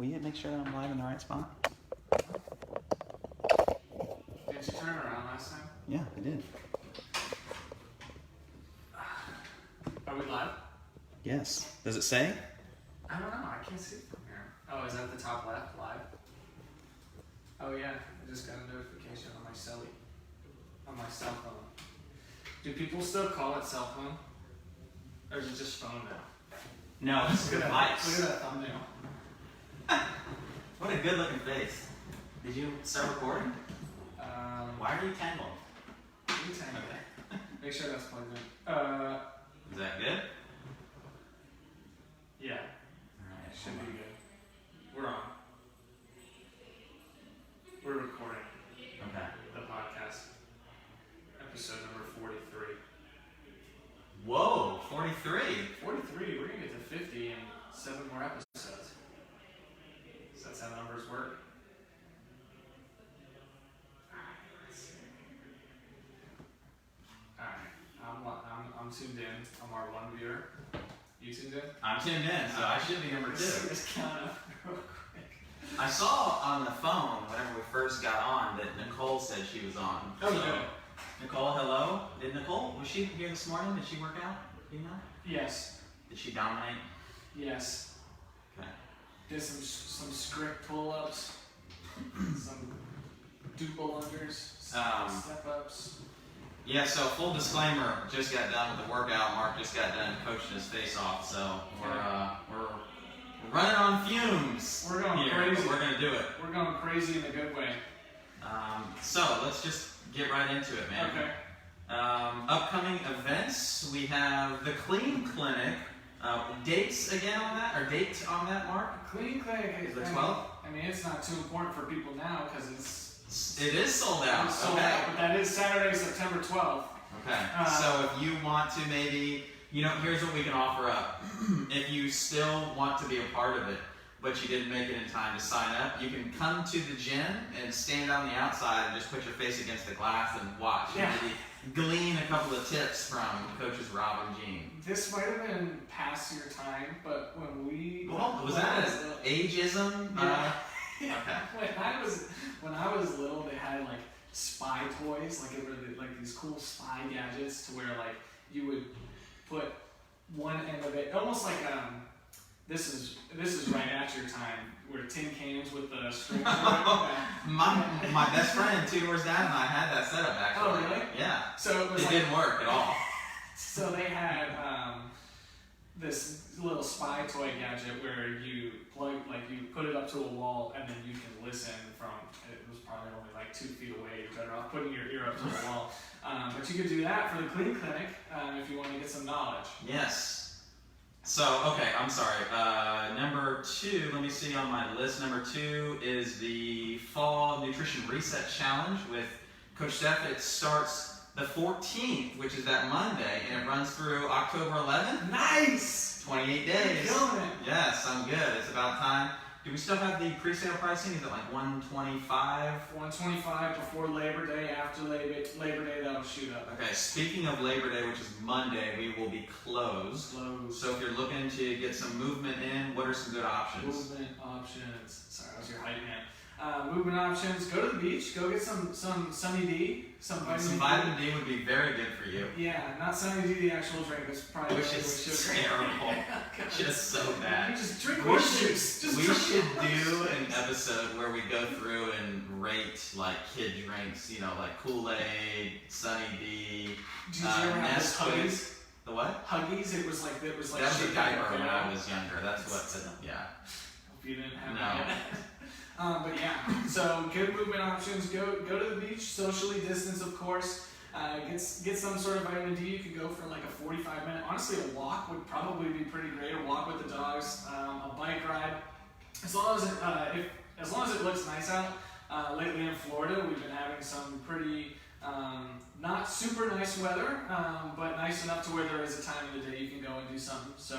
Will you make sure that I'm live in the right spot? Didn't you turn it around last time? Yeah, I did. Are we live? Yes. Does it say? I don't know. I can't see it from here. Oh, is that the top left, live? Oh yeah, I just got a notification on my cell phone. Do people still call it cell phone? Or is it just phone now? No, it's Look good at lights. that thumbnail. What a good looking face. Did you start recording? Why are you tangled? Okay. Make sure that's plugged in. Is that good? Yeah. Alright, Should be good. We're on. We're recording Okay. the podcast. Episode number 43. Whoa, 43. 43, we're gonna get to 50 in 7 more episodes. So that's how numbers work. Alright, let's see. Alright, I'm tuned in. I'm our one viewer. You tuned in? I'm tuned in, so I should be number 2. Just count up real quick. I saw on the phone whenever we first got on that Nicole said she was on. Oh, So, good. Nicole, hello. Did Nicole, was she here this morning? Did she work out? Do you know? Yes. Did she dominate? Yes. Okay. Did some script pull-ups, some duple unders, step-ups. Yeah, so full disclaimer, just got done with the workout. Marc just got done coaching his face off, so we're running on fumes. We're going here, crazy. But we're gonna do it. We're going crazy in a good way. So let's just get right into it, man. Okay. Upcoming events, we have the Clean Clinic. Dates again on that, or date on that, Marc? Clean Clinic Is it 12? I mean, it's not too important for people now because It is sold out. it's sold Okay. out, but that is Saturday, September 12th. Okay. So if you want to maybe, here's what we can offer up. If you still want to be a part of it, but you didn't make it in time to sign up, you can come to the gym and stand on the outside and just put your face against the glass and watch. Yeah. And maybe glean a couple of tips from coaches Rob and Gene. This might have been past your time, but when we... Well, was that ageism? Yeah. Okay. When I was little, they had like spy toys, like these cool spy gadgets, to where like you would put one end of it, almost like this is right at your time, where tin cans with the string. My best friend, 2 years down, and I had that setup actually. Oh really? Yeah. So it was didn't work at all. So they had this little spy toy gadget where you you put it up to a wall and then you can listen from, it was probably only like 2 feet away. You're better off putting your ear up to the wall. But you could do that for the Clean Clinic if you want to get some knowledge. Yes. So, okay, I'm sorry. Number 2, let me see on my list. Number 2 is the Fall Nutrition Reset Challenge with Coach Steph. It starts the 14th, which is that Monday, and it runs through October 11th. Nice! 28 days. You're killing it. Yes, I'm good. It's about time. Do we still have the pre-sale pricing? Is it like $125? $125 before Labor Day. After Labor Day, that'll shoot up. Okay, speaking of Labor Day, which is Monday, we will be closed. So if you're looking to get some movement in, what are some good options? Movement options. Sorry, I was your hype man. Movement options. Go to the beach. Go get some Sunny D. Some vitamin D would be very good for you. Yeah, not Sunny D, the actual drink. It's probably Which is terrible. Just so bad. Just drink orange juice. We should do an episode where we go through and rate like kid drinks. Like Kool-Aid, Sunny D. Did you ever have those Huggies? The what? Huggies. It was like. That was a diaper when I was younger. That's what. Yeah. Hope you didn't have that. But yeah, so good movement options. Go to the beach, socially distance, of course. Get some sort of vitamin D. You could go for like a 45-minute. Honestly, a walk would probably be pretty great. A walk with the dogs, a bike ride. As long as it looks nice out. Lately in Florida, we've been having some pretty not super nice weather, but nice enough to where there is a time of the day you can go and do something. So.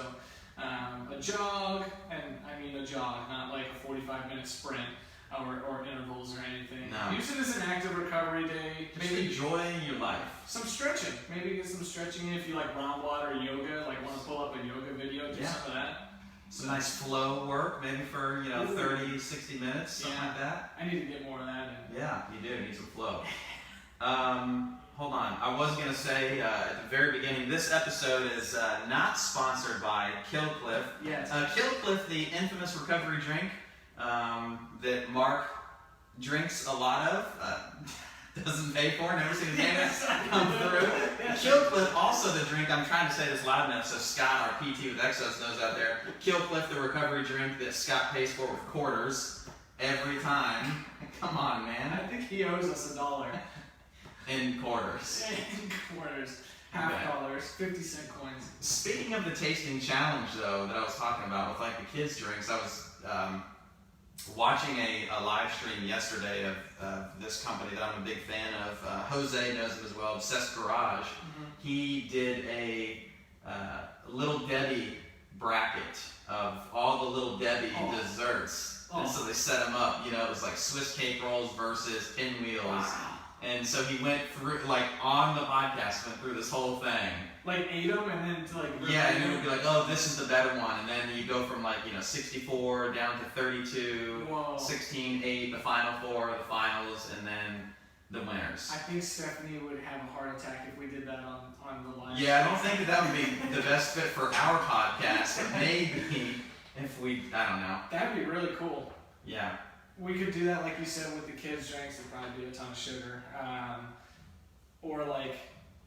A jog, and I mean a jog, not like a 45-minute sprint or intervals or anything. No. Use it as an active recovery day. Maybe enjoying your life. Some stretching. Maybe get some stretching in if you like round water or yoga, like want to pull up a yoga video, do some of that. Some nice flow work, maybe for 30, 60 minutes, something like that. I need to get more of that in. Yeah, you do. You need some flow. Hold on. I was going to say at the very beginning, this episode is not sponsored by Killcliff. Yeah. Killcliff, the infamous recovery drink that Marc drinks a lot of, doesn't pay for, never seen his name come through. Killcliff, also the drink, I'm trying to say this loud enough so Scott, our PT with Exos, knows out there. Killcliff, the recovery drink that Scott pays for with quarters every time. Come on, man. I think he owes us $1. In quarters. In quarters. Half dollars, 50-cent coins. Speaking of the tasting challenge, though, that I was talking about with like the kids' drinks, I was watching a live stream yesterday of this company that I'm a big fan of. Jose knows him as well, Obsessed Garage. Mm-hmm. He did a Little Debbie bracket of all the Little Debbie desserts. And so they set them up, it was like Swiss cake rolls versus pinwheels. Wow. And so he went through, like on the podcast, went through this whole thing. Like ate them and then to like... Yeah, and it would be like, oh, this is the better one. And then you go from like, 64 down to 32, Whoa. 16, 8, the final 4, the finals, and then the winners. I think Stephanie would have a heart attack if we did that on the live. Yeah, I don't think that would be the best fit for our podcast, but maybe if we, I don't know. That'd be really cool. Yeah. We could do that, like you said, with the kids' drinks. There'd probably be a ton of sugar. Or like,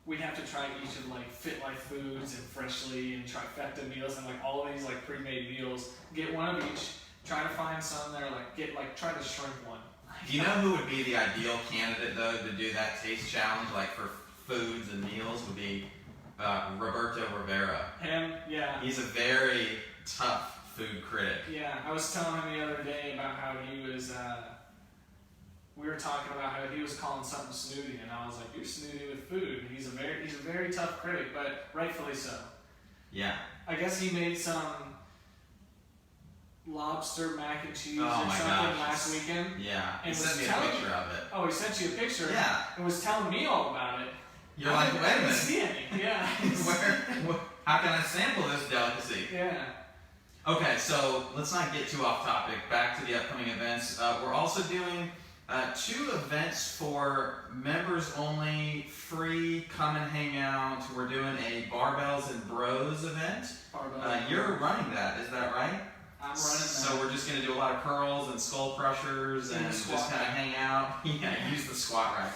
we'd have to try each of like Fit Life Foods and Freshly and Trifecta meals and like all of these like pre-made meals. Get one of each. Try to find some that are like try to shrink one. Do you know who would be the ideal candidate though to do that taste challenge, like for foods and meals? Would be Roberto Rivera. Him, yeah. He's a very tough food critic. Yeah, I was telling him the other day about how he was, we were talking about how he was calling something snooty, and I was like, you're snooty with food. He's a very tough critic, but rightfully so. Yeah. I guess he made some lobster mac and cheese Oh or my something gosh. last weekend. Yeah. He And sent was me a telling- picture of it. Oh, he sent you a picture? Yeah. And was telling me all about it. You're like, wait a I didn't minute. see any. Yeah. How can I sample this delicacy? Yeah. Okay, so let's not get too off topic. Back to the upcoming events. We're also doing 2 events for members only, free, come and hang out. We're doing a Barbells and Bros event. You're running that, is that right? I'm running that. So we're just going to do a lot of curls and skull crushers and just kind of hang out. Yeah, use the squat rack.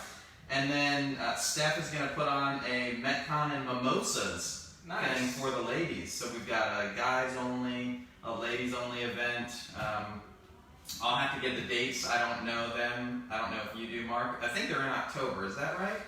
And then Steph is going to put on a Metcon and mimosas thing for the ladies. So we've got a guys only, a ladies only event. I'll have to get the dates. I don't know them. I don't know if you do, Marc. I think they're in October. Is that right?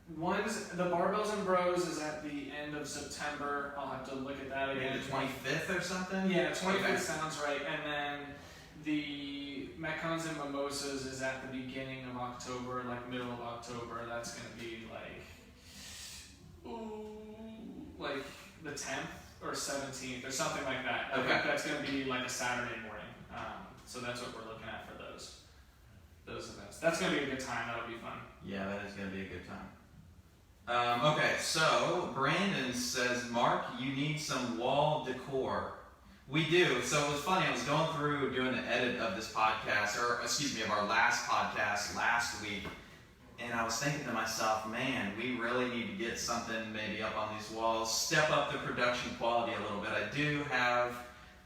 The Barbells and Bros is at the end of September. I'll have to look at that again. Maybe the 25th or something? Yeah, 25th Okay. sounds right. And then the Metcons and Mimosas is at the beginning of October, like middle of October. That's going to be like the 10th or 17th or something like that. I think that's going to be like a Saturday morning. So that's what we're looking at for those events. That's going to be a good time. That'll be fun. Yeah, that is going to be a good time. Okay, so Brandon says, Marc, you need some wall decor. We do. So it was funny. I was going through doing the edit of this podcast, of our last podcast last week, and I was thinking to myself, man, we really need to get something maybe up on these walls, step up the production quality a little bit. I do have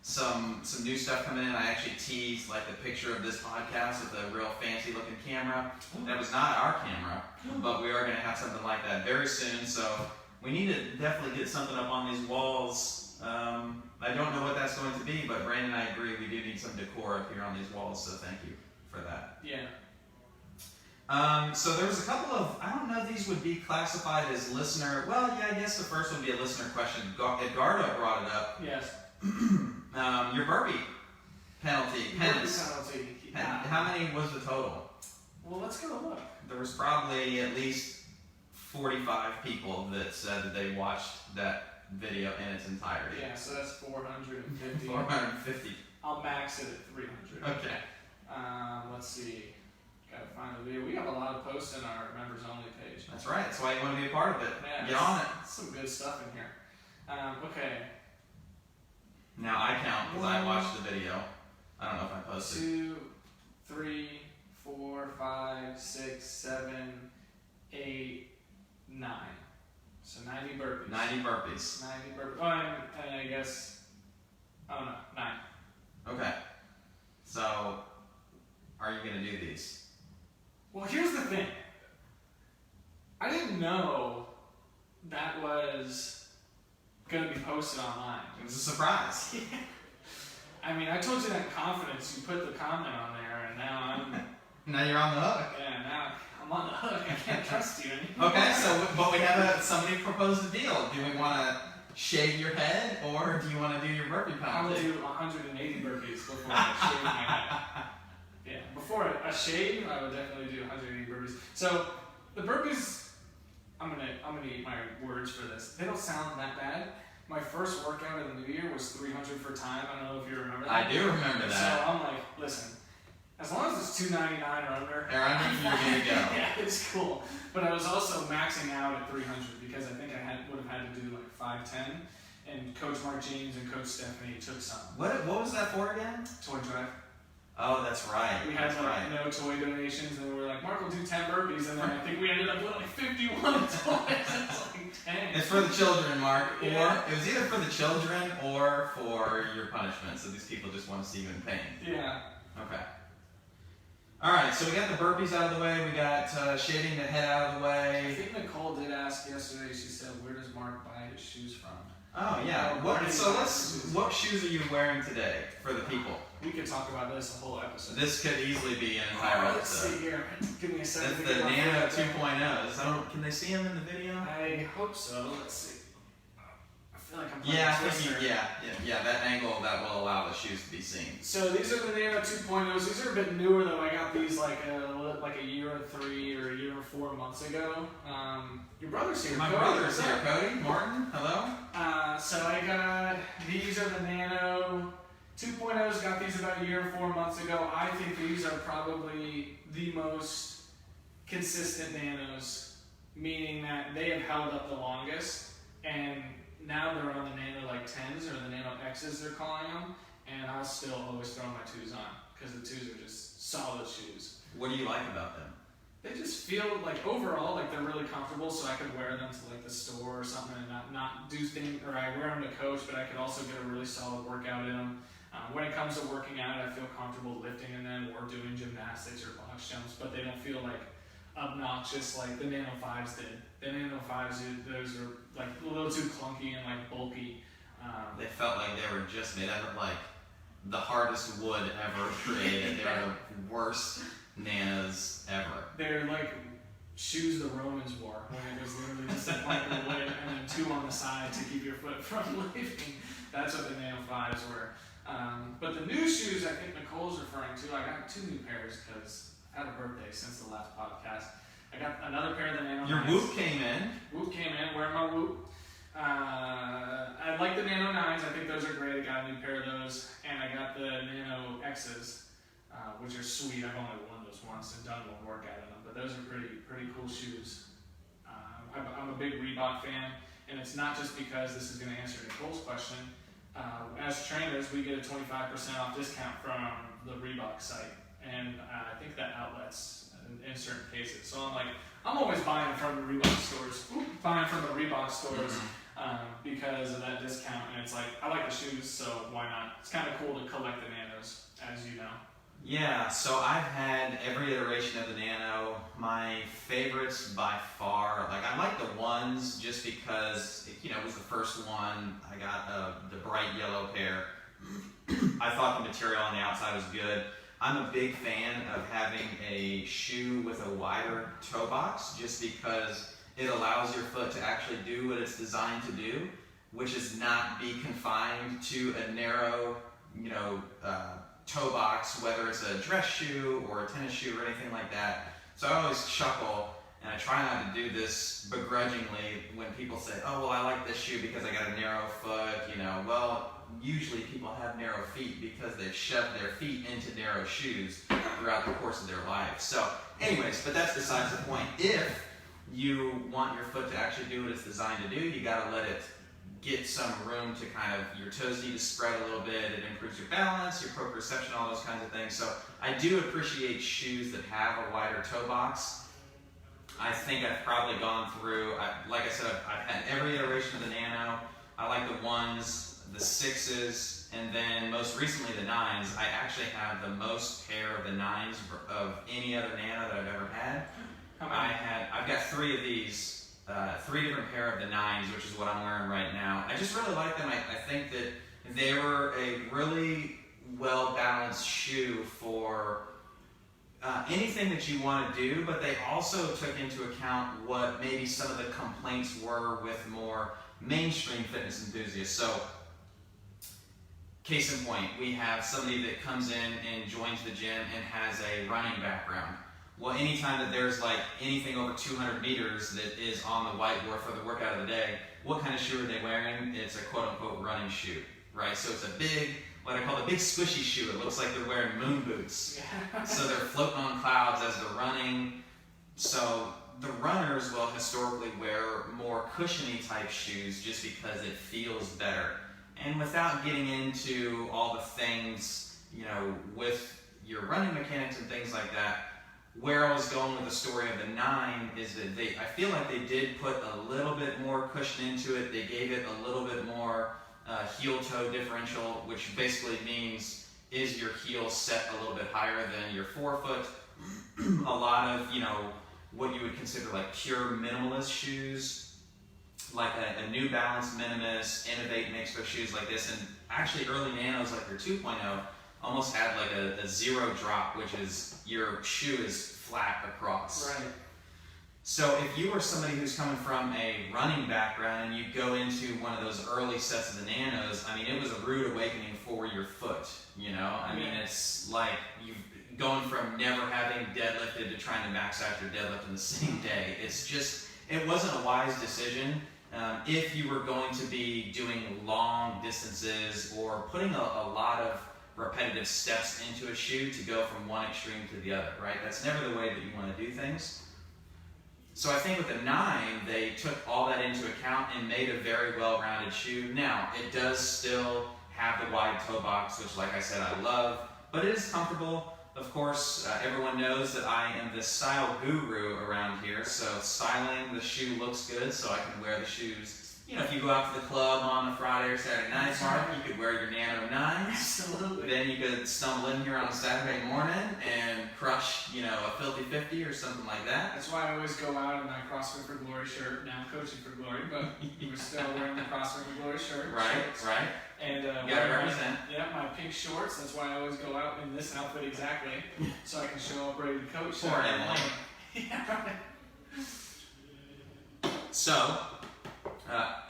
some new stuff coming in. I actually teased like the picture of this podcast with a real fancy looking camera. That was not our camera, but we are going to have something like that very soon. So we need to definitely get something up on these walls. I don't know what that's going to be, but Brandon and I agree we do need some decor up here on these walls. So thank you for that. Yeah. So there was a couple of, I don't know if these would be classified as listener, well, yeah, I guess the first would be a listener question. Edgardo brought it up. Yes. Your burpee penalty. How many was the total? Well, let's go look. There was probably at least 45 people that said that they watched that video in its entirety. Yeah, so that's 450. 450. I'll max it at 300. Okay. Let's see. Gotta find the video. We have a lot of posts in our members only page. That's right. That's why you want to be a part of it. Yeah, Get on it. Some good stuff in here. Okay. Now I count because I watched the video. I don't know if I posted. 2, 3, 4, 5, 6, 7, 8, 9. So 90 burpees. 90 burpees. 90 burpees. Oh, and I guess, oh no, 9. Okay. So, are you going to do these? Well, here's the thing. I didn't know that was going to be posted online. It was a surprise. I mean, I told you that in confidence. You put the comment on there, and now Now you're on the hook. yeah, now I'm on the hook. I can't trust you anymore. Okay, so but we have somebody proposed a deal. Do we want to shave your head, or do you want to do your burpee I will penalty? do 180 burpees before I shave my head. Yeah, before a shave, I would definitely do 180 burpees. So the burpees, I'm gonna eat my words for this. They don't sound that bad. My first workout of the new year was 300 for time. I don't know if you remember that. I do remember that. So I'm like, listen, as long as it's 299 or under, You're gonna go. yeah, it's cool. But I was also maxing out at 300 because I think I would have had to do like 510. And Coach Marc James and Coach Stephanie took some. What was that for again? Toy drive. Oh, that's right. We had That's like right. no toy donations, and we were like, Mark will do 10 burpees, and then I think we ended up with like 51 toys. It's like 10. It's for the children, Mark. Yeah. Or it was either for the children or for your punishment. So these people just want to see you in pain. Yeah. Okay. All right. So we got the burpees out of the way. We got shaving the head out of the I way. think Nicole did ask yesterday. She said, "Where does Mark buy his shoes from?" Oh yeah. What shoes are you wearing today for the people? We could talk about this a whole episode. This could easily be an entire Let's see episode. here. Give me a second. That's to the get my Nano phone. 2.0. Can they see them in the video? I hope so. Let's see. I feel like I'm playing Yeah, I Twister. think yeah. That angle that will allow the shoes to be seen. So these are the Nano 2.0s. These are a bit newer though. I got these like a year and 3 or a year and 4 months ago. Your brother's here. My Cody, brother's what's here. up? Cody, Martin, hello. So I got, these are the Nano 2.0s, got these about a year and 4 months ago. I think these are probably the most consistent Nanos, meaning that they have held up the longest, and now they're on the Nano like 10s or the Nano X's they're calling them, and I'll still always throw my 2s on, because the 2s are just solid shoes. What do you like about them? They just feel like overall like they're really comfortable, so I could wear them to like the store or something and not do things, or I wear them to coach, but I could also get a really solid workout in them. When it comes to working out, I feel comfortable lifting in them or doing gymnastics or box jumps, but they don't feel like obnoxious like the Nano 5s did. The Nano 5s, those are like a little too clunky and like bulky. They felt like they were just made out of like the hardest wood ever created. They were the worst Nanos ever. They're like shoes the Romans wore, when it was literally just a plank of wood and then 2 on the side to keep your foot from lifting. That's what the Nano 5s were. But the new shoes I think Nicole's referring to, I got 2 new pairs because I had a birthday since the last podcast. I got another pair of the Nano 9s. Your Whoop came in. Whoop came in, wearing my Whoop. I like the Nano 9s, I think those are great. I got a new pair of those. And I got the Nano X's, which are sweet. I've only worn those once and done one workout in them, but those are pretty cool shoes. I'm a big Reebok fan, and it's not just because this is going to answer Nicole's question. As trainers, we get a 25% off discount from the Reebok site, and I think that outlets in certain cases. So I'm always buying from the Reebok stores, because of that discount, and it's like, I like the shoes, so why not? It's kind of cool to collect the Nanos, as you know. Yeah, so I've had every iteration of the Nano. My favorites by far, like I like the ones just because it was the first one. I got the bright yellow pair. I thought the material on the outside was good. I'm a big fan of having a shoe with a wider toe box just because it allows your foot to actually do what it's designed to do, which is not be confined to a narrow, toe box, whether it's a dress shoe or a tennis shoe or anything like that. So I always chuckle, and I try not to do this begrudgingly when people say, oh, well, I like this shoe because I got a narrow foot, Well, usually people have narrow feet because they've shoved their feet into narrow shoes throughout the course of their life. So anyways, but that's besides the point. If you want your foot to actually do what it's designed to do, you got to let it get some room to kind of, your toes need to spread a little bit, it improves your balance, your proprioception, all those kinds of things. So I do appreciate shoes that have a wider toe box. I think I've probably gone through, like I said, I've had every iteration of the Nano. I like the 1s, the 6s, and then most recently the 9s. I actually have the most pair of the 9s of any other Nano that I've ever had. I've got 3 of these, 3 different pair of the 9s, which is what I'm wearing right now. I just really like them. I think that they were a really well-balanced shoe for anything that you want to do, but they also took into account what maybe some of the complaints were with more mainstream fitness enthusiasts. So, case in point, we have somebody that comes in and joins the gym and has a running background. Well, anytime that there's like anything over 200 meters that is on the whiteboard for the workout of the day, what kind of shoe are they wearing? It's a quote-unquote running shoe, right? So it's a big, what I call a big squishy shoe. It looks like they're wearing moon boots. So they're floating on clouds as they're running. So the runners will historically wear more cushiony type shoes just because it feels better. And without getting into all the things, you know, with your running mechanics and things like that, where I was going with the story of the 9 is that I feel like they did put a little bit more cushion into it. They gave it a little bit more heel-toe differential, which basically means is your heel set a little bit higher than your forefoot. A lot of, you know, what you would consider like pure minimalist shoes, like a New Balance Minimalist, Innovate makes those shoes like this, and actually early Nanos like your 2.0 almost had like a 0 drop, which is your shoe is flat across. Right. So if you were somebody who's coming from a running background and you go into one of those early sets of the Nanos, I mean, it was a rude awakening for your foot, you know? I mean, it's like you've going from never having deadlifted to trying to max out your deadlift in the same day. It's just, it wasn't a wise decision. If you were going to be doing long distances or putting a lot of repetitive steps into a shoe to go from one extreme to the other, right? That's never the way that you want to do things. So I think with the 9, they took all that into account and made a very well-rounded shoe. Now, it does still have the wide toe box, which like I said, I love, but it is comfortable. Of course, everyone knows that I am the style guru around here, so styling the shoe looks good, so I can wear the shoes. You know, if you go out to the club on a Friday or Saturday night, Marc, you could wear your Nano 9s. Absolutely. Then you could stumble in here on a Saturday morning and crush, you know, a filthy 50 or something like that. That's why I always go out in my CrossFit for Glory shirt. Now I'm coaching for Glory, but we're still wearing the CrossFit for Glory shirt. Right, shorts. right. And You gotta represent. my pink shorts. That's why I always go out in this outfit exactly, so I can show up ready to coach. Poor Emily. Yeah, right. So,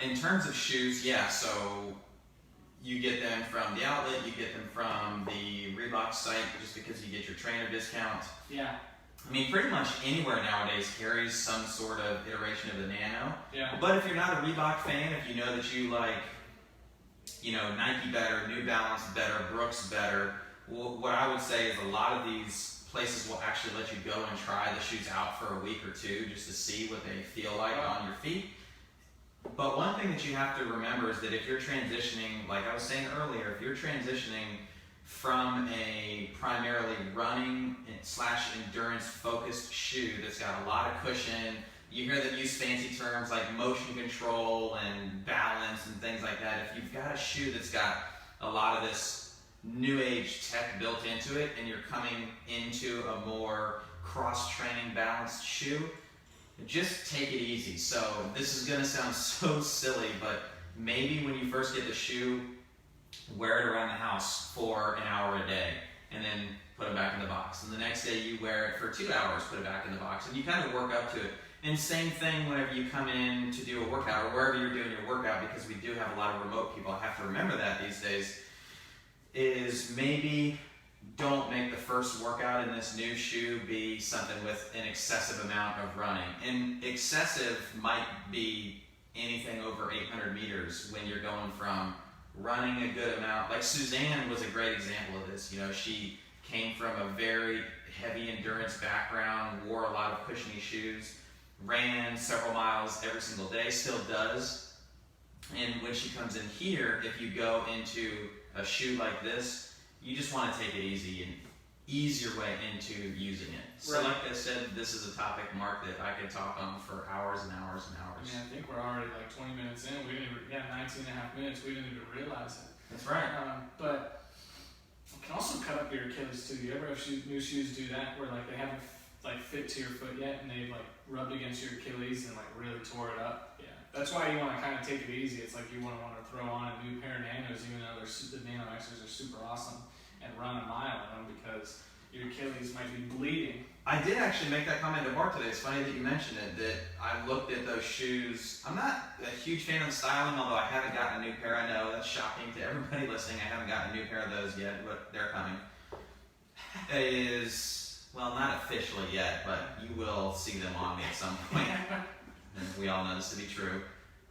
in terms of shoes, yeah, so you get them from the outlet, you get them from the Reebok site just because you get your trainer discount. Yeah. I mean, pretty much anywhere nowadays carries some sort of iteration of the Nano. Yeah. But if you're not a Reebok fan, if you know that you like, you know, Nike better, New Balance better, Brooks better, well, what I would say is a lot of these places will actually let you go and try the shoes out for a week or two just to see what they feel like on your feet. But one thing that you have to remember is that if you're transitioning, like I was saying earlier, if you're transitioning from a primarily running / endurance focused shoe that's got a lot of cushion, you hear them use fancy terms like motion control and balance and things like that. If you've got a shoe that's got a lot of this new age tech built into it and you're coming into a more cross-training balanced shoe, just take it easy. So this is going to sound so silly, but maybe when you first get the shoe, wear it around the house for an hour a day and then put it back in the box. And the next day you wear it for 2 hours, put it back in the box, and you kind of work up to it. And same thing whenever you come in to do a workout or wherever you're doing your workout, because we do have a lot of remote people, I have to remember that these days, is maybe don't make the first workout in this new shoe be something with an excessive amount of running. And excessive might be anything over 800 meters when you're going from running a good amount. Like Suzanne was a great example of this. You know, she came from a very heavy endurance background, wore a lot of cushiony shoes, ran several miles every single day, still does. And when she comes in here, if you go into a shoe like this, you just want to take it easy and ease your way into using it. So Right. like I said, this is a topic, Mark, that I could talk on for hours and hours and hours. I think we're already like 20 minutes in. We didn't even, 19 and a half minutes. We didn't even realize it. That's right. But it can also cut up your Achilles too. You ever have new shoes do that where like they haven't like fit to your foot yet and they've like rubbed against your Achilles and like really tore it up? Yeah. That's why you want to kind of take it easy. It's like you want to throw on a new pair of Nanos, even though the Nano X's are super awesome, and run a mile in them because your Achilles might be bleeding. I did actually make that comment to Mark today. It's funny that you mentioned it, that I looked at those shoes. I'm not a huge fan of styling, although I haven't gotten a new pair. I know that's shocking to everybody listening. I haven't gotten a new pair of those yet, but they're coming. It is, well, not officially yet, but you will see them on me at some point. And we all know this to be true.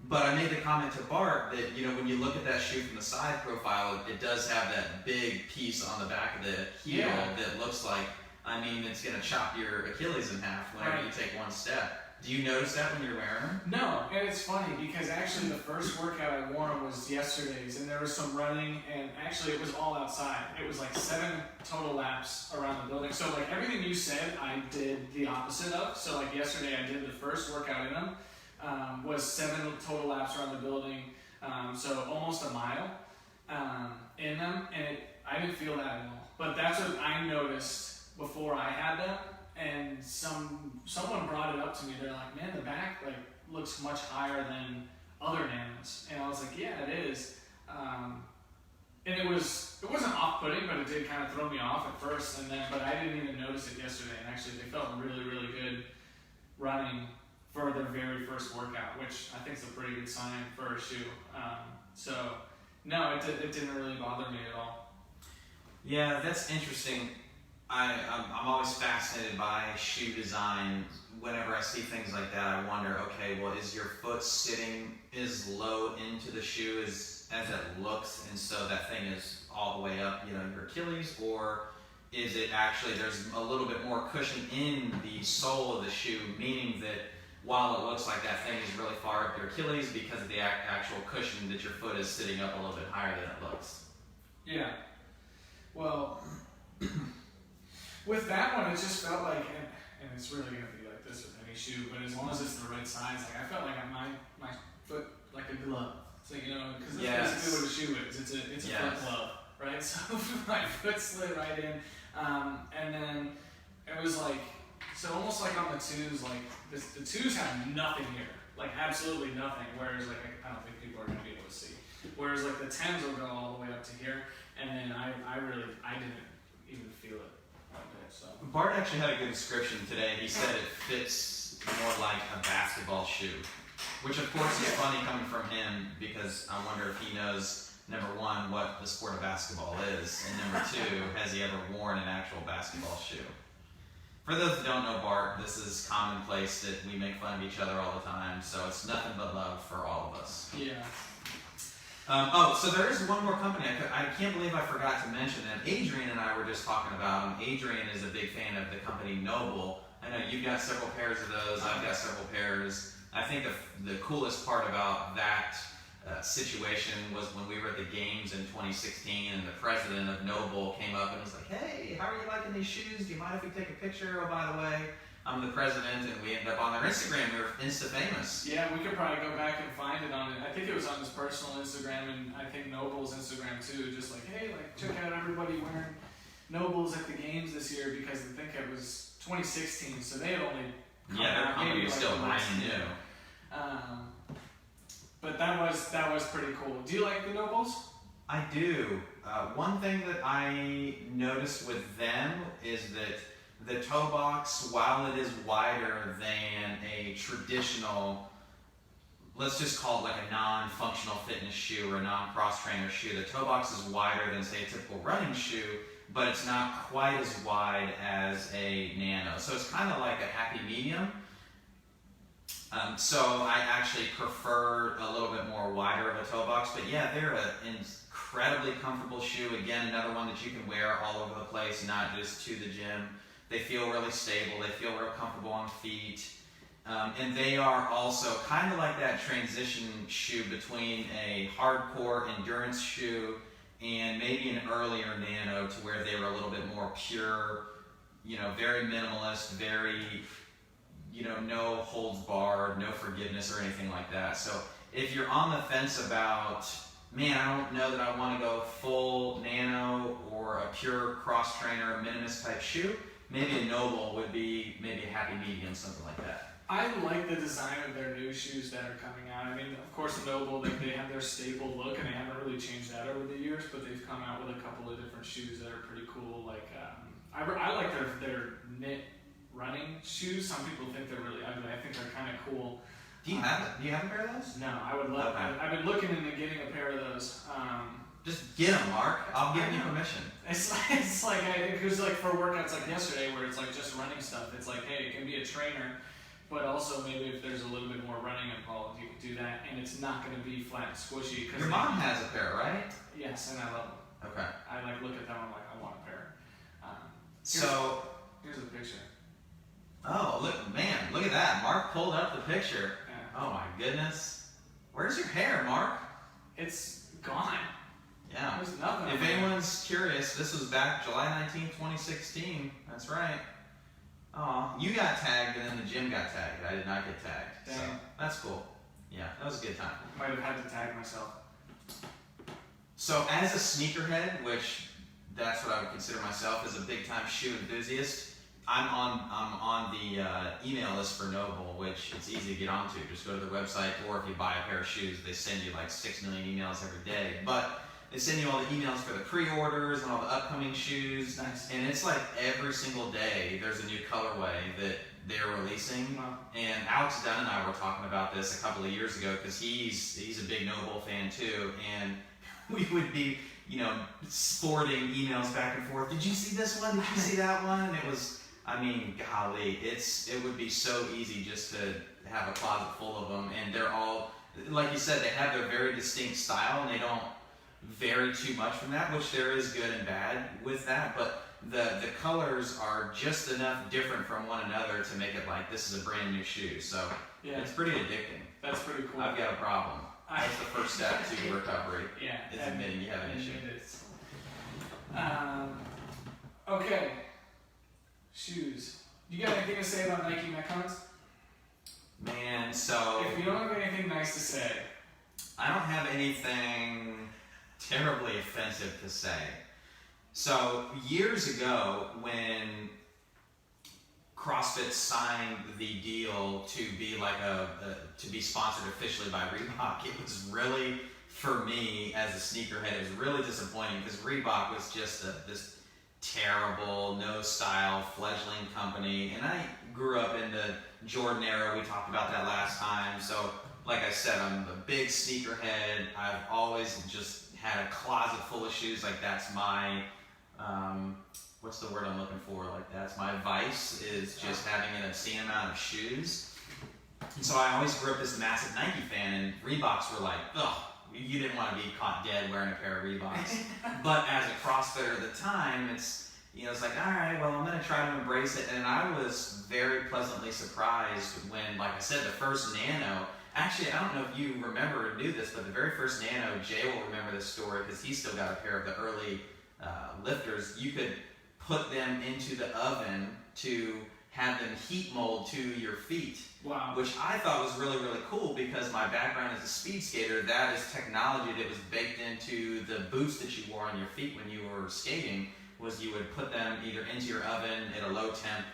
But I made the comment to Bart that, when you look at that shoe from the side profile, it does have that big piece on the back of the heel that looks like, it's going to chop your Achilles in half whenever you take one step. Do you notice that when you're wearing them? No, and it's funny because actually the first workout I wore was yesterday's, and there was some running, and actually it was all outside. It was like 7 total laps around the building. So like everything you said, I did the opposite of. So like yesterday I did the first workout in them, was 7 total laps around the building, so almost a mile in them, and I didn't feel that at all. But that's what I noticed before I had them, and someone brought it up to me. They're like, man, the back looks much higher than other Nanos, and I was like, yeah, it is. And it wasn't off-putting, but it did kind of throw me off at first, but I didn't even notice it yesterday, and actually they felt really, really good running for their very first workout, which I think is a pretty good sign for a shoe. So no, it didn't really bother me at all. Yeah, that's interesting. I'm always fascinated by shoe design. Whenever I see things like that, I wonder, okay, well, is your foot sitting as low into the shoe as it looks, and so that thing is all the way up, your Achilles, or is it actually there's a little bit more cushion in the sole of the shoe, meaning that while it looks like that thing is really far up your Achilles because of the actual cushion that your foot is sitting up a little bit higher than it looks. Yeah. Well, with that one, it just felt like, and it's really going to be like this with any shoe, but as long as it's the right size, I felt like my foot like a glove. So, because that's basically what a shoe is. It's a foot glove, right? So my foot slid right in, and then it was like, so almost like on the twos, the twos have nothing here, absolutely nothing. Whereas I don't think people are going to be able to see. Whereas the 10s will go all the way up to here, and then I didn't even feel it one bit. So Bart actually had a good description today. He said it fits more like a basketball shoe, which of course is funny coming from him because I wonder if he knows, number one, what the sport of basketball is, and number two, has he ever worn an actual basketball shoe? For those that don't know Bart, this is commonplace that we make fun of each other all the time, so it's nothing but love for all of us. Yeah. So there is one more company. I can't believe I forgot to mention them. Adrian and I were just talking about them. Adrian is a big fan of the company Noble. I know you've got several pairs of those. I've got several pairs. I think the coolest part about that situation was when we were at the games in 2016 and the president of Noble came up and was like, hey, how are you liking these shoes? Do you mind if we take a picture? Oh, by the way, I'm the president, and we ended up on their Instagram. We were Insta-famous. Yeah, we could probably go back and find it on it. I think it was on his personal Instagram, and I think Noble's Instagram too. Just hey, check out everybody wearing Nobles at the games this year, because I think it was 2016, so they had only their company was still brand new. But that was pretty cool. Do you like the Nobles? I do. One thing that I noticed with them is that the toe box, while it is wider than a traditional, let's just call it a non-functional fitness shoe or a non-cross-trainer shoe, the toe box is wider than, say, a typical running shoe, but it's not quite as wide as a Nano. So it's kind of like a happy medium. So I actually prefer a little bit more wider of a toe box, but yeah, they're an incredibly comfortable shoe. Again, another one that you can wear all over the place, not just to the gym. They feel really stable. They feel real comfortable on feet. And they are also kind of like that transition shoe between a hardcore endurance shoe and maybe an earlier Nano, to where they were a little bit more pure, very minimalist, very, no holds barred, no forgiveness or anything like that. So if you're on the fence about, man, I don't know that I want to go full Nano or a pure cross trainer, minimalist type shoe, maybe a Noble would be maybe a happy medium, something like that. I like the design of their new shoes that are coming out. I mean, of course, Noble, they have their staple look, and they haven't really changed that over the years, but they've come out with a couple of different shoes that are pretty cool. Like, I like their knit running shoes. Some people think they're really ugly. I think they're kind of cool. Do you have a pair of those? No, I would love. Okay. I've been looking into getting a pair of those. Just get them, Mark. I'll give you permission. It's like for workouts like yesterday, where it's like just running stuff. It's like, hey, it can be a trainer, but also maybe if there's a little bit more running involved, you can do that, and it's not going to be flat and squishy. Your mom has a pair, right? Yes, and I love them. Okay. I look at them. I'm like, I want a pair. Here's the picture. Oh, look at that. Mark pulled up the picture. Yeah. Oh my goodness. Where's your hair, Mark? It's gone. Yeah. There's nothing. If anyone's curious, this was back July 19, 2016. That's right. Oh, you got tagged and then the gym got tagged. I did not get tagged. Dang. So that's cool. Yeah, that was a good time. Might have had to tag myself. So as a sneakerhead, which that's what I would consider myself as a big time shoe enthusiast, I'm on the email list for Noble, which it's easy to get onto. Just go to their website, or if you buy a pair of shoes, they send you like 6 million emails every day. But they send you all the emails for the pre-orders and all the upcoming shoes. Nice. And it's like every single day there's a new colorway that they're releasing. Wow. And Alex Dunn and I were talking about this a couple of years ago, because he's a big Noble fan too, and we would be, sporting emails back and forth. Did you see this one? Did you see that one? And it was, golly, it would be so easy just to have a closet full of them, and they're all, like you said, they have their very distinct style, and they don't vary too much from that, which there is good and bad with that, but the colors are just enough different from one another to make it like this is a brand new shoe. So Yeah. it's pretty addicting. That's pretty cool. I've got a problem. That's the first step to recovery. Yeah. Is admitting you have an issue. Okay. Shoes. You got anything to say about Nike Metcons? Man, so If you don't have anything nice to say, I don't have anything terribly offensive to say. So years ago, when CrossFit signed the deal to be like to be sponsored officially by Reebok, it was really, for me as a sneakerhead, it was really disappointing, because Reebok was just this terrible, no style, fledgling company. And I grew up in the Jordan era. We talked about that last time. So like I said, I'm a big sneakerhead. I've always just had a closet full of shoes. Like that's my, what's the word I'm looking for? Like that's my vice, is just having an obscene amount of shoes. And so I always grew up this massive Nike fan, and Reeboks were like, ugh, you didn't want to be caught dead wearing a pair of Reeboks. But as a CrossFitter at the time, it's like, all right, well, I'm going to try to embrace it. And I was very pleasantly surprised when, like I said, the first Nano, actually, I don't know if you remember or knew this, but the very first Nano, Jay will remember this story because he's still got a pair of the early lifters. You could put them into the oven to have them heat mold to your feet. wow. Which I thought was really, really cool, because my background as a speed skater, that is technology that was baked into the boots that you wore on your feet when you were skating, was you would put them either into your oven at a low temp,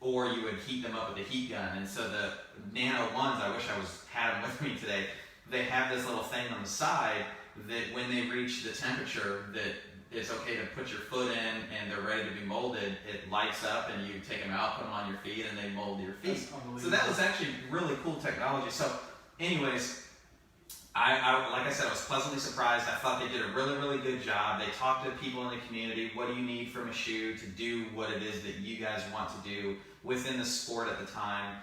or you would heat them up with a heat gun. And so the Nano ones, I wish I had them with me today, they have this little thing on the side that when they reach the temperature that it's okay to put your foot in and they're ready to be molded, it lights up and you take them out, put them on your feet, and they mold your feet. So that was actually really cool technology. So anyways, I like I said, I was pleasantly surprised. I thought they did a really, really good job. They talked to people in the community. What do you need from a shoe to do what it is that you guys want to do within the sport at the time?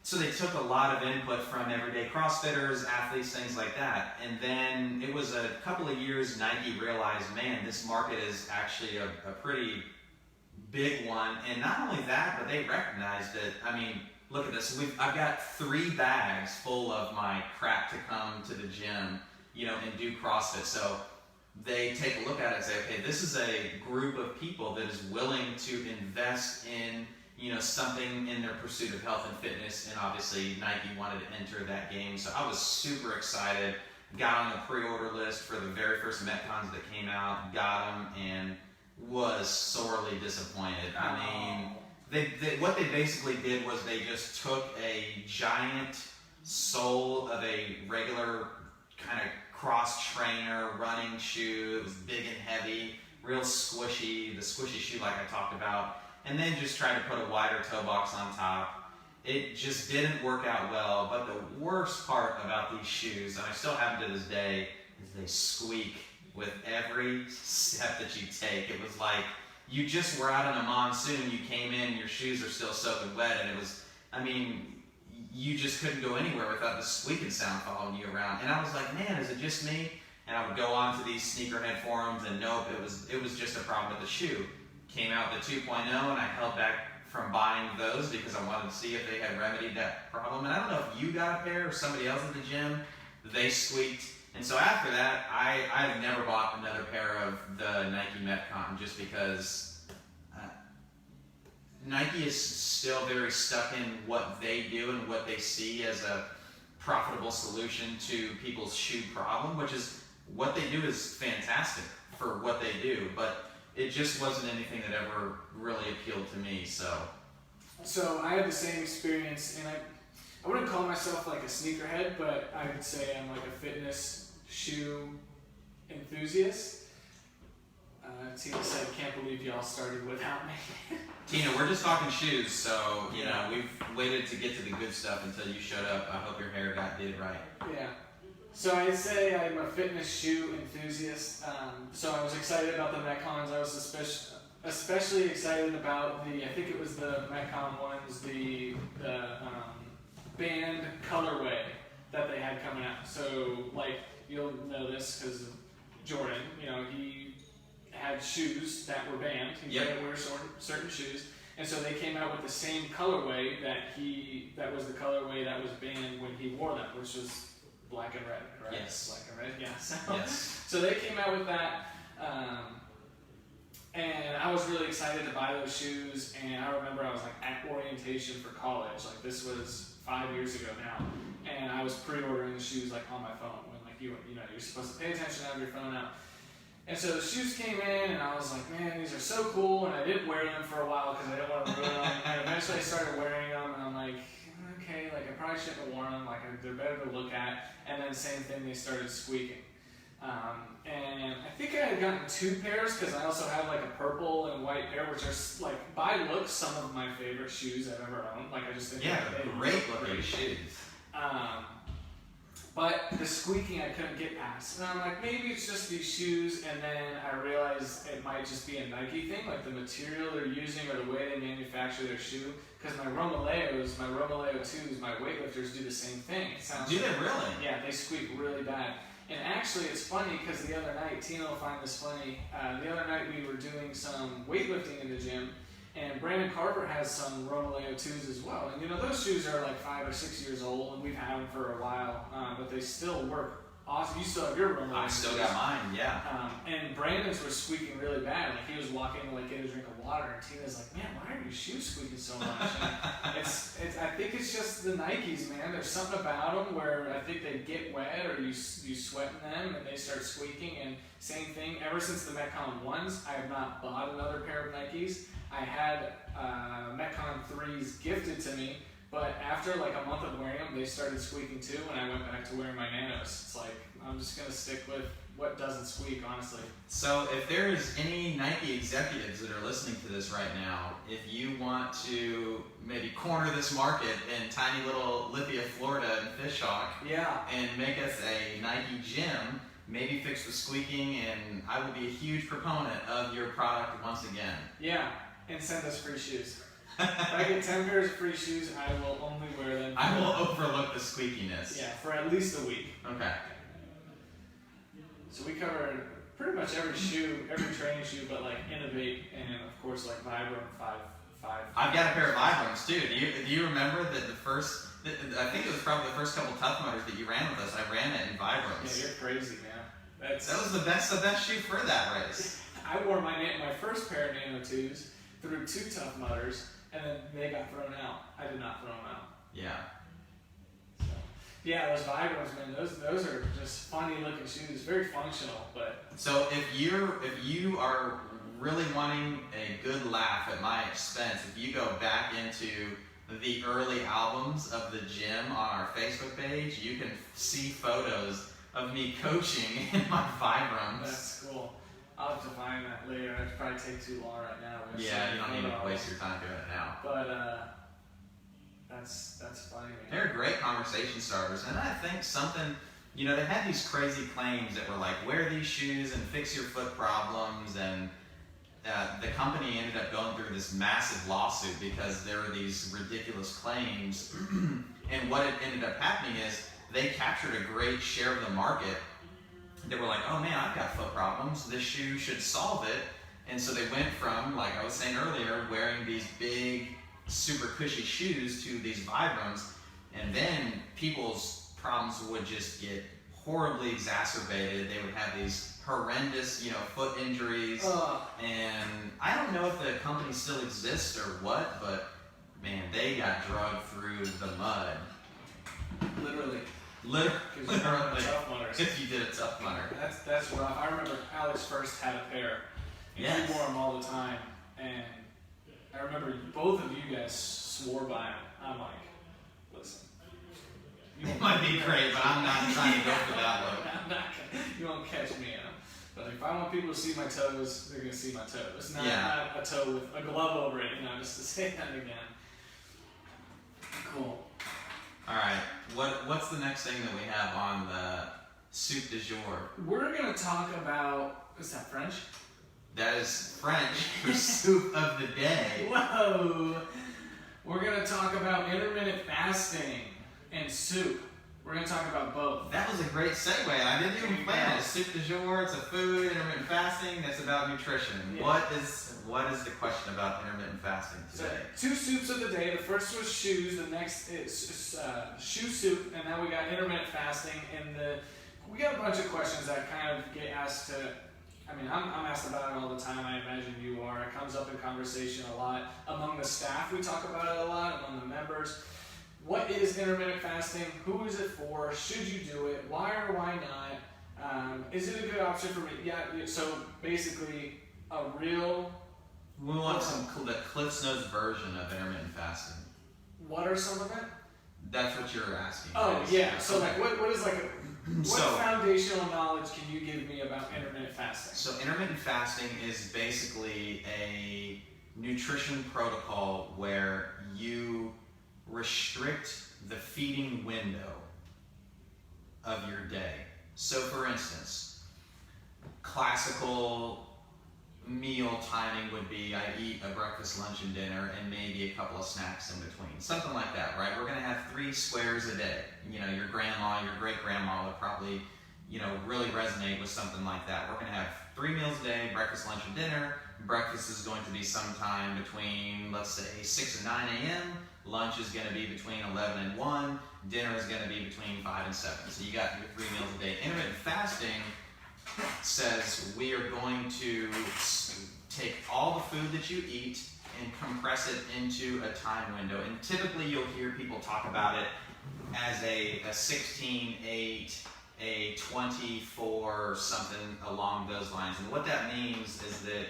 So they took a lot of input from everyday CrossFitters, athletes, things like that. And then it was a couple of years Nike realized, man, this market is actually a pretty big one. And not only that, but they recognized that, look at this. I've got 3 bags full of my crap to come to the gym, and do CrossFit. So they take a look at it and say, okay, this is a group of people that is willing to invest in, something in their pursuit of health and fitness. And obviously Nike wanted to enter that game. So I was super excited. Got on the pre-order list for the very first Metcons that came out, got them, and was sorely disappointed. I mean, what they basically did was they just took a giant sole of a regular kind of cross trainer running shoe. It was big and heavy, real squishy, the squishy shoe like I talked about, and then just tried to put a wider toe box on top. It just didn't work out well, but the worst part about these shoes, and I still have them to this day, is they squeak with every step that you take. It was like you just were out in a monsoon, you came in, your shoes are still soaking wet, and it was, you just couldn't go anywhere without the squeaking sound following you around. And I was like, man, is it just me? And I would go on to these sneakerhead forums, and nope, it was just a problem with the shoe. Came out the 2.0, and I held back from buying those because I wanted to see if they had remedied that problem. And I don't know if you got a pair or somebody else at the gym, they squeaked. And so after that, I've never bought another pair of the Nike Metcon just because Nike is still very stuck in what they do and what they see as a profitable solution to people's shoe problem, which is what they do is fantastic for what they do, but it just wasn't anything that ever really appealed to me. So I had the same experience, and I wouldn't call myself like a sneakerhead, but I would say I'm like a fitness shoe enthusiast. Tina said, "Can't believe y'all started without me." Tina, we're just talking shoes, so we've waited to get to the good stuff until you showed up. I hope your hair did it right. Yeah. So I'd say I'm a fitness shoe enthusiast. So I was excited about the Metcons. I was especially excited about I think it was the Metcon ones, the band colorway that they had coming out. So like you'll know this because of Jordan. He had shoes that were banned. He couldn't wear certain shoes. And so they came out with the same colorway that was the colorway that was banned when he wore them, which was black and red, right? Yes. Black and red, yeah. So, yes. So they came out with that, and I was really excited to buy those shoes, and I remember I was like at orientation for college, like this was 5 years ago now, and I was pre-ordering the shoes like on my phone when like you're supposed to pay attention to have your phone out. And so the shoes came in, and I was like, man, these are so cool, and I didn't wear them for a while because I didn't want to ruin them, and eventually I started wearing them, and I'm like, okay, like I probably shouldn't have worn them, like they're better to look at, and then same thing, they started squeaking. And I think I had gotten 2 pairs because I also have like a purple and white pair, which are like by looks some of my favorite shoes I've ever owned. Like I just think great looking shoes. But the squeaking I couldn't get past, and I'm like, maybe it's just these shoes, and then I realized it might just be a Nike thing, like the material they're using or the way they manufacture their shoe. Because my Romaleo 2s, my weightlifters do the same thing. Do they really? Yeah, they squeak really bad. And actually, it's funny because the other night, Tina will find this funny. The other night we were doing some weightlifting in the gym, and Brandon Carver has some Romaleo 2s as well. And those shoes are like 5 or 6 years old, and we've had them for a while, but they still work awesome. You still have your Romaleo 2s. I still got mine, yeah. And Brandon's were squeaking really bad. Like he was walking to like get a drink of water, and Tina's like, man, why are your shoes squeaking so much? I think it's just the Nikes, man. There's something about them where I think they get wet or you sweat in them and they start squeaking. And same thing, ever since the Metcon 1s, I have not bought another pair of Nikes. I had Metcon 3s gifted to me, but after like a month of wearing them, they started squeaking too, and I went back to wearing my Nanos. It's like, I'm just going to stick with what doesn't squeak, honestly. So if there's any Nike executives that are listening to this right now, if you want to maybe corner this market in tiny little Lithia, Florida and Fishhawk, and make us a Nike gym, maybe fix the squeaking, and I will be a huge proponent of your product once again. Yeah, and send us free shoes. If I get 10 pairs of free shoes, I will only wear them. I will overlook the squeakiness. Yeah, for at least a week. Okay. So we covered pretty much every shoe, every training shoe, but like Innovate and of course like Vibram 5. I've got a pair of Vibrams too. Do you remember that I think it was probably the first couple Tough Mudders that you ran with us. I ran it in Vibrams. Yeah, you're crazy, man. That was the best shoe for that race. I wore my first pair of Nano 2s through 2 Tough Mudders, and then they got thrown out. I did not throw them out. Yeah. So, yeah, those Vibrams, man, those are just funny looking shoes. Very functional, but. So if you are really wanting a good laugh at my expense, if you go back into the early albums of the gym on our Facebook page, you can see photos of me coaching in my Vibrams. That's cool. I'll have to find that later. It'd probably take too long right now. Yeah, you don't need to waste your time doing it now. But that's funny, man. They're great conversation starters, and I think something, they had these crazy claims that were like, wear these shoes and fix your foot problems, and the company ended up going through this massive lawsuit because there were these ridiculous claims, and what it ended up happening is they captured a great share of the market. They were like, oh man, I've got foot problems, this shoe should solve it. And so they went from, like I was saying earlier, wearing these big, super cushy shoes to these Vibrams, and then people's problems would just get horribly exacerbated. They would have these horrendous, foot injuries. And I don't know if the company still exists or what, but man, they got dragged through the mud. Literally. Tough Mudders. If you did a Tough Mudder. That's rough. I remember Alex first had a pair. And yes. He wore them all the time. And I remember both of you guys swore by them. I'm like, listen. It might be great, but I'm not trying to go for that look. You won't catch me in them. But if I want people to see my toes, they're going to see my toes. Not a toe with a glove over it, just to say that again. Cool. All right, what's the next thing that we have on the soup du jour? We're going to talk about, is that French? That is French for soup of the day. Whoa! We're going to talk about intermittent fasting and soup. We're going to talk about both. That was a great segue. I didn't even plan it. Soup du jour, it's a food, intermittent fasting, that's about nutrition. Yeah. What is the question about intermittent fasting today? So, 2 soups of the day. The first was shoes. The next is shoe soup. And now we got intermittent fasting. And we got a bunch of questions that kind of get asked to... I'm asked about it all the time. I imagine you are. It comes up in conversation a lot. Among the staff, we talk about it a lot. Among the members. What is intermittent fasting? Who is it for? Should you do it? Why or why not? Is it a good option for me? Yeah, so basically a real... We want the Cliff's Notes version of intermittent fasting. What are some of it? That's what you're asking. Oh, yeah. So like, what is like what foundational knowledge can you give me about intermittent fasting? So intermittent fasting is basically a nutrition protocol where you restrict the feeding window of your day. So for instance, classical meal timing would be I eat a breakfast, lunch, and dinner, and maybe a couple of snacks in between. Something like that, right? We're going to have 3 squares a day. Your grandma, your great-grandma would probably, really resonate with something like that. We're going to have 3 meals a day, breakfast, lunch, and dinner. Breakfast is going to be sometime between, let's say, 6 and 9 a.m. Lunch is going to be between 11 and 1. Dinner is going to be between 5 and 7. So you got your 3 meals a day. Intermittent fasting says we are going to take all the food that you eat and compress it into a time window. And typically you'll hear people talk about it as a 16-8, a 24, something along those lines. And what that means is that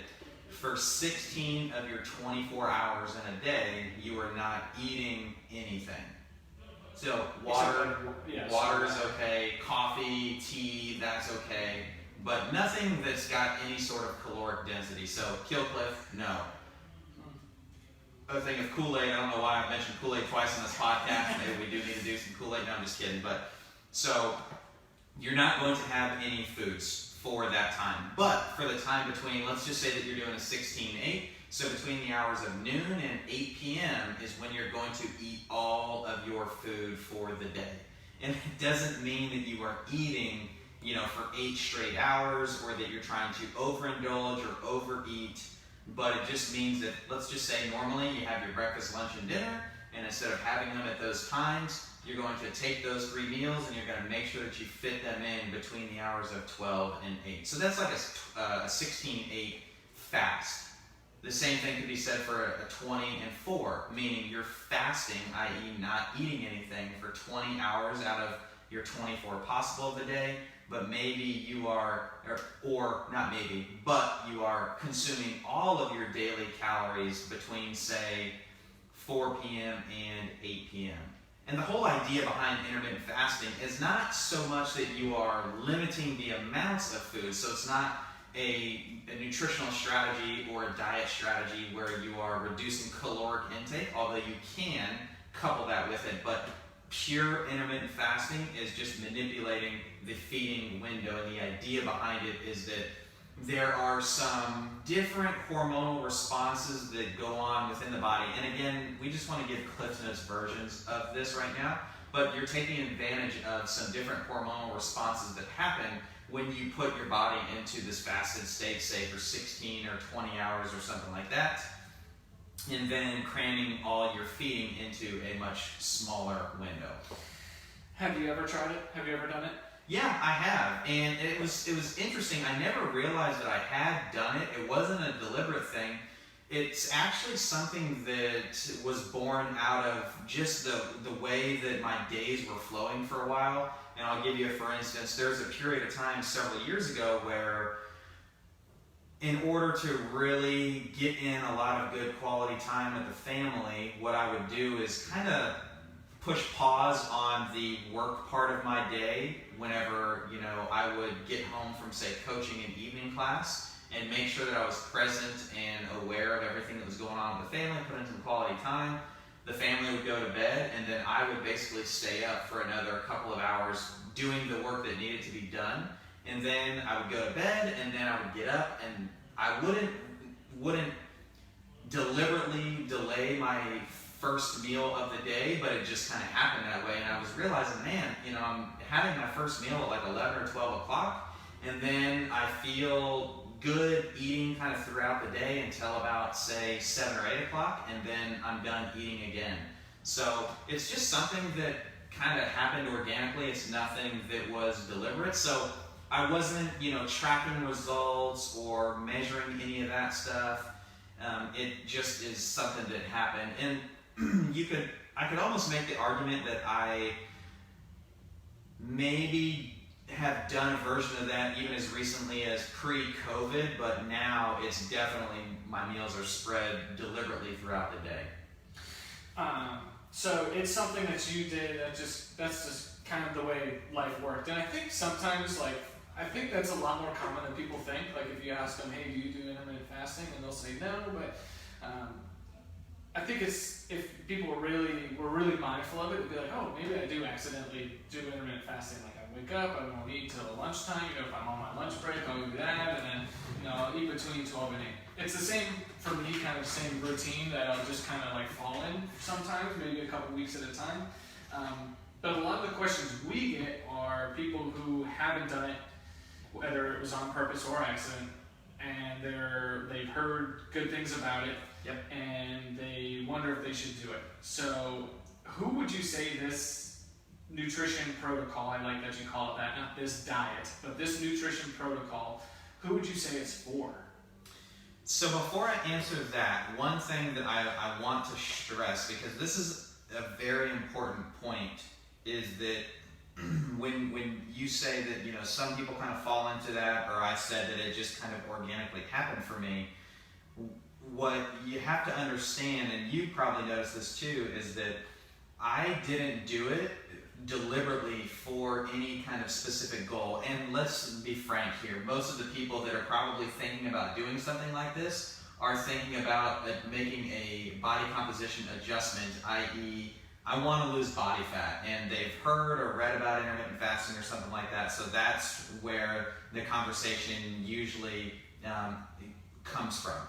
for 16 of your 24 hours in a day, you are not eating anything. So water is okay, coffee, tea, that's okay. But nothing that's got any sort of caloric density. So Killcliff, no. Other thing of Kool-Aid, I don't know why I've mentioned Kool-Aid twice on this podcast. Maybe we do need to do some Kool-Aid. No, I'm just kidding. But so you're not going to have any foods for that time. But for the time between, let's just say that you're doing a 16-8. So between the hours of noon and 8 p.m. is when you're going to eat all of your food for the day. And it doesn't mean that you are eating for 8 straight hours, or that you're trying to overindulge or overeat. but it just means that, let's just say normally you have your breakfast, lunch, and dinner, and instead of having them at those times, you're going to take those 3 meals and you're going to make sure that you fit them in between the hours of 12 and 8. So that's like a 16-8 fast. The same thing could be said for a 20 and 4, meaning you're fasting, i.e. not eating anything for 20 hours out of your 24 possible of the day, but maybe you are, or not maybe, but you are consuming all of your daily calories between, say, 4 p.m. and 8 p.m. And the whole idea behind intermittent fasting is not so much that you are limiting the amounts of food, so it's not a nutritional strategy or a diet strategy where you are reducing caloric intake, although you can couple that with it, but pure intermittent fasting is just manipulating the feeding window, and the idea behind it is that there are some different hormonal responses that go on within the body. And again, we just want to give Cliff Notes versions of this right now, but you're taking advantage of some different hormonal responses that happen when you put your body into this fasted state, say for 16 or 20 hours or something like that, and then cramming all your feeding into a much smaller window. Have you ever tried it? Have you ever done it? Yeah, I have, and it was interesting. I never realized that I had done it. It wasn't a deliberate thing. It's actually something that was born out of just the way that my days were flowing for a while. And I'll give you, for instance, there's a period of time several years ago where in order to really get in a lot of good quality time with the family, what I would do is kind of push pause on the work part of my day whenever, I would get home from, say, coaching an evening class, and make sure that I was present and aware of everything that was going on with the family, put in some quality time. The family would go to bed, and then I would basically stay up for another couple of hours doing the work that needed to be done. And then I would go to bed, and then I would get up, and I wouldn't deliberately delay my first meal of the day, but it just kind of happened that way. And I was realizing, man, I'm having my first meal at like 11 or 12 o'clock, and then I feel good eating kind of throughout the day until about, say, 7 or 8 o'clock, and then I'm done eating again. So it's just something that kind of happened organically. It's nothing that was deliberate. So I wasn't, tracking results or measuring any of that stuff. It just is something that happened. And I could almost make the argument that I maybe have done a version of that even as recently as pre-COVID, but now it's definitely, my meals are spread deliberately throughout the day. So it's something that you did that's just kind of the way life worked. And I think sometimes, I think that's a lot more common than people think. Like if you ask them, hey, do you do intermittent fasting? And they'll say no, but I think if people were really mindful of it, it'd be like, oh, maybe I do accidentally do intermittent fasting. Like I wake up, I won't eat till lunchtime. If I'm on my lunch break, I'll do that, and then I'll eat between 12 and 8. It's the same for me, kind of same routine that I'll just kind of fall in sometimes, maybe a couple weeks at a time. But a lot of the questions we get are people who haven't done it, whether it was on purpose or accident, and they've heard good things about it. Yep. And they wonder if they should do it. So who would you say this nutrition protocol, I like that you call it that, not this diet, but this nutrition protocol, who would you say it's for? So before I answer that, one thing that I want to stress, because this is a very important point, is that when you say that some people kind of fall into that, or I said that it just kind of organically happened for me, what you have to understand, and you probably noticed this too, is that I didn't do it deliberately for any kind of specific goal. And let's be frank here, most of the people that are probably thinking about doing something like this are thinking about making a body composition adjustment, i.e. I want to lose body fat, and they've heard or read about intermittent fasting or something like that, so that's where the conversation usually comes from.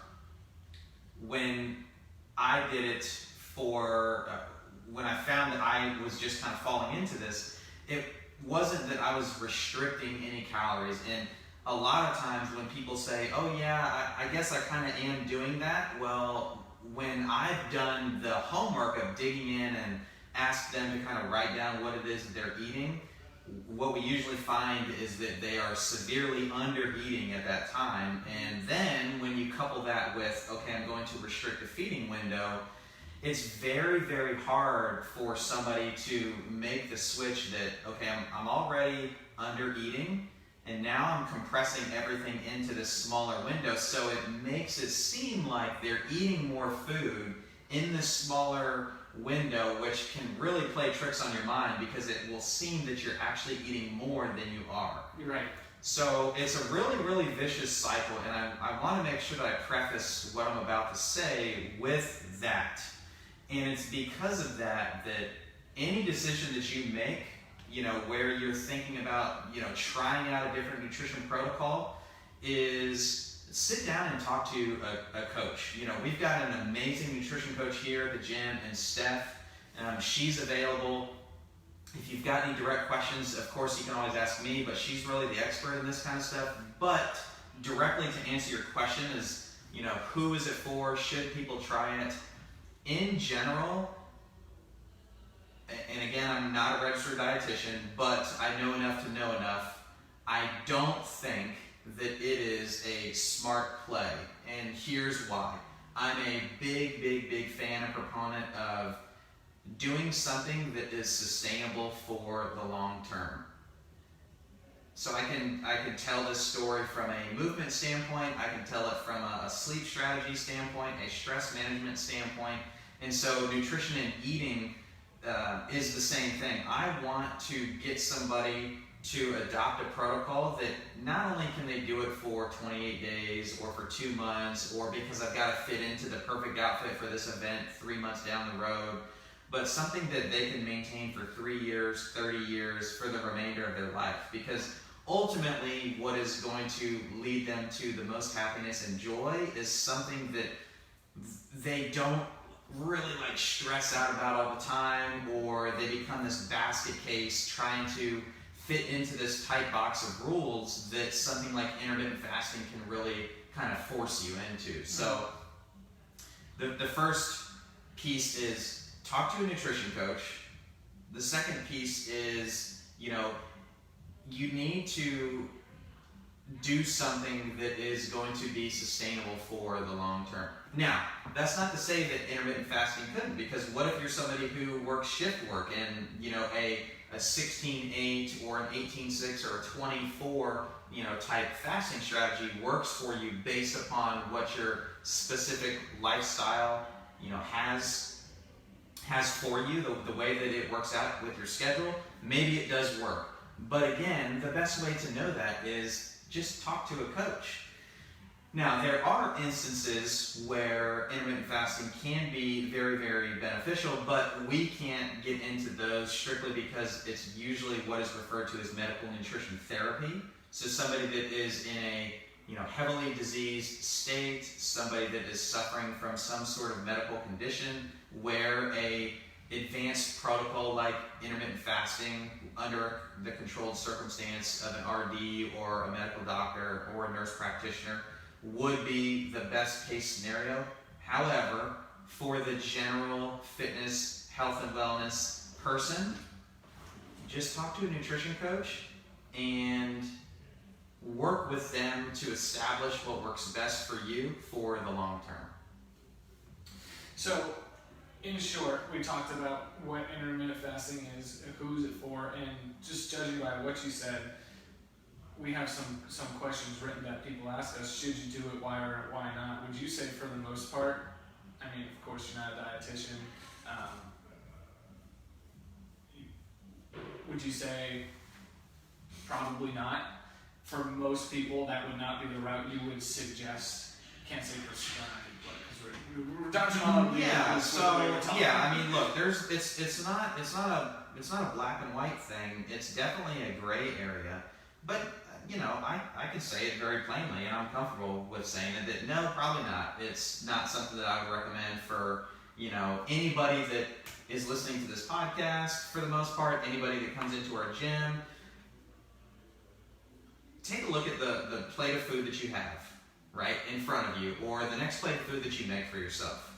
When I did it when I found that I was just kind of falling into this, it wasn't that I was restricting any calories. And a lot of times when people say, oh yeah, I guess I kind of am doing that, well, when I've done the homework of digging in and asked them to kind of write down what it is that they're eating, what we usually find is that they are severely under eating at that time. And then when you couple that with, okay, I'm going to restrict the feeding window, it's very, very hard for somebody to make the switch that, okay, I'm already under eating, and now I'm compressing everything into this smaller window, so it makes it seem like they're eating more food in this smaller window, which can really play tricks on your mind because it will seem that you're actually eating more than you are. You're right. So it's a really, really vicious cycle, and I want to make sure that I preface what I'm about to say with that. And it's because of that any decision that you make, where you're thinking about, trying out a different nutrition protocol, is sit down and talk to a coach. We've got an amazing nutrition coach here at the gym, and Steph, she's available. If you've got any direct questions, of course, you can always ask me, but she's really the expert in this kind of stuff. But directly to answer your question is, who is it for? Should people try it? In general, and again, I'm not a registered dietitian, but I know enough to know enough, I don't think that it is a smart play. And here's why. I'm a big, big, big fan and proponent of doing something that is sustainable for the long term. So I can tell this story from a movement standpoint, I can tell it from a sleep strategy standpoint, a stress management standpoint, and so nutrition and eating is the same thing. I want to get somebody to adopt a protocol that not only can they do it for 28 days or for 2 months, or because I've got to fit into the perfect outfit for this event 3 months down the road, but something that they can maintain for 3 years, 30 years, for the remainder of their life. Because ultimately, what is going to lead them to the most happiness and joy is something that they don't really stress out about all the time, or they become this basket case trying to fit into this tight box of rules that something like intermittent fasting can really kind of force you into. So the first piece is talk to a nutrition coach. The second piece is, you need to do something that is going to be sustainable for the long term. Now, that's not to say that intermittent fasting couldn't, because what if you're somebody who works shift work and, a 16-8 or an 18-6 or a 24, type fasting strategy works for you based upon what your specific lifestyle, has for you, the way that it works out with your schedule. Maybe it does work. But again, the best way to know that is just talk to a coach. Now, there are instances where intermittent fasting can be very, very beneficial, but we can't get into those strictly because it's usually what is referred to as medical nutrition therapy. So somebody that is in a heavily diseased state, somebody that is suffering from some sort of medical condition where a advanced protocol like intermittent fasting under the controlled circumstance of an RD or a medical doctor or a nurse practitioner would be the best case scenario. However, for the general fitness, health and wellness person, just talk to a nutrition coach and work with them to establish what works best for you for the long term. So, in short, we talked about what intermittent fasting is, who's it for, and just judging by what you said, we have some questions written that people ask us. Should you do it? Why or why not? Would you say for the most part? I mean, of course, you're not a dietitian. Would you say probably not? For most people, that would not be the route you would suggest. Can't say prescribe, but because we're dodging all of the I mean, look, it's not a black and white thing. It's definitely a gray area, but. I can say it very plainly, and I'm comfortable with saying it, that no, probably not. It's not something that I would recommend for, anybody that is listening to this podcast, for the most part, anybody that comes into our gym. take a look at the plate of food that you have, right, in front of you, or the next plate of food that you make for yourself.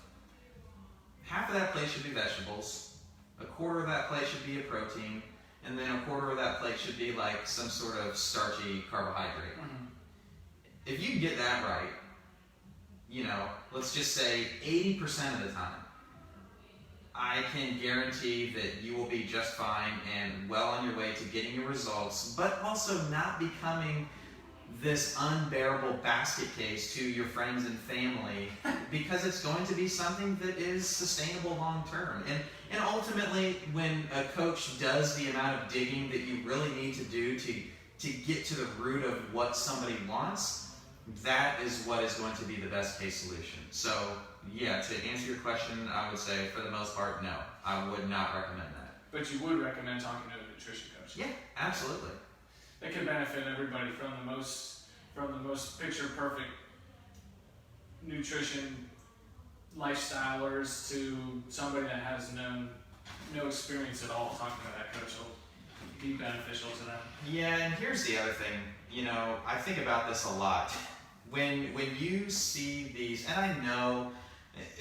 Half of that plate should be vegetables, a quarter of that plate should be a protein, and then a quarter of that plate should be like some sort of starchy carbohydrate. Mm-hmm. If you get that right, you know, let's just say 80% of the time, I can guarantee that you will be just fine and well on your way to getting your results, but also not becoming this unbearable basket case to your friends and family, because it's going to be something that is sustainable long term. And ultimately, when a coach does the amount of digging that you really need to do to get to the root of what somebody wants, that is what is going to be the best case solution. So yeah, to answer your question, I would say for the most part, no, I would not recommend that. But you would recommend talking to a nutrition coach? Yeah, absolutely. That can benefit everybody from the most picture perfect nutrition lifestylers to somebody that has no experience at all. Talking to that coach will be beneficial to them. Yeah, and here's the other thing. You know, I think about this a lot. When you see these, and I know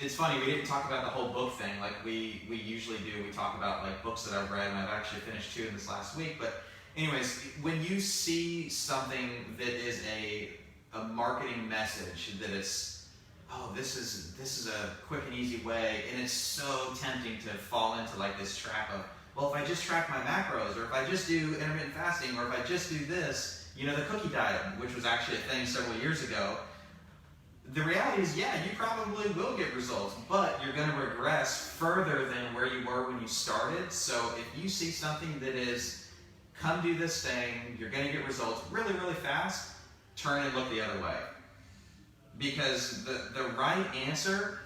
it's funny, we didn't talk about the whole book thing like we usually do. We talk about like books that I've read, and I've actually finished 2 in this last week. But anyways, when you see something that is a marketing message that it's, oh, this is a quick and easy way, and it's so tempting to fall into like this trap of, well, if I just track my macros, or if I just do intermittent fasting, or if I just do this, you know, the cookie diet, which was actually a thing several years ago. The reality is, yeah, you probably will get results, but you're going to regress further than where you were when you started. So if you see something that is, come do this thing, you're going to get results really, really fast, turn and look the other way. Because the right answer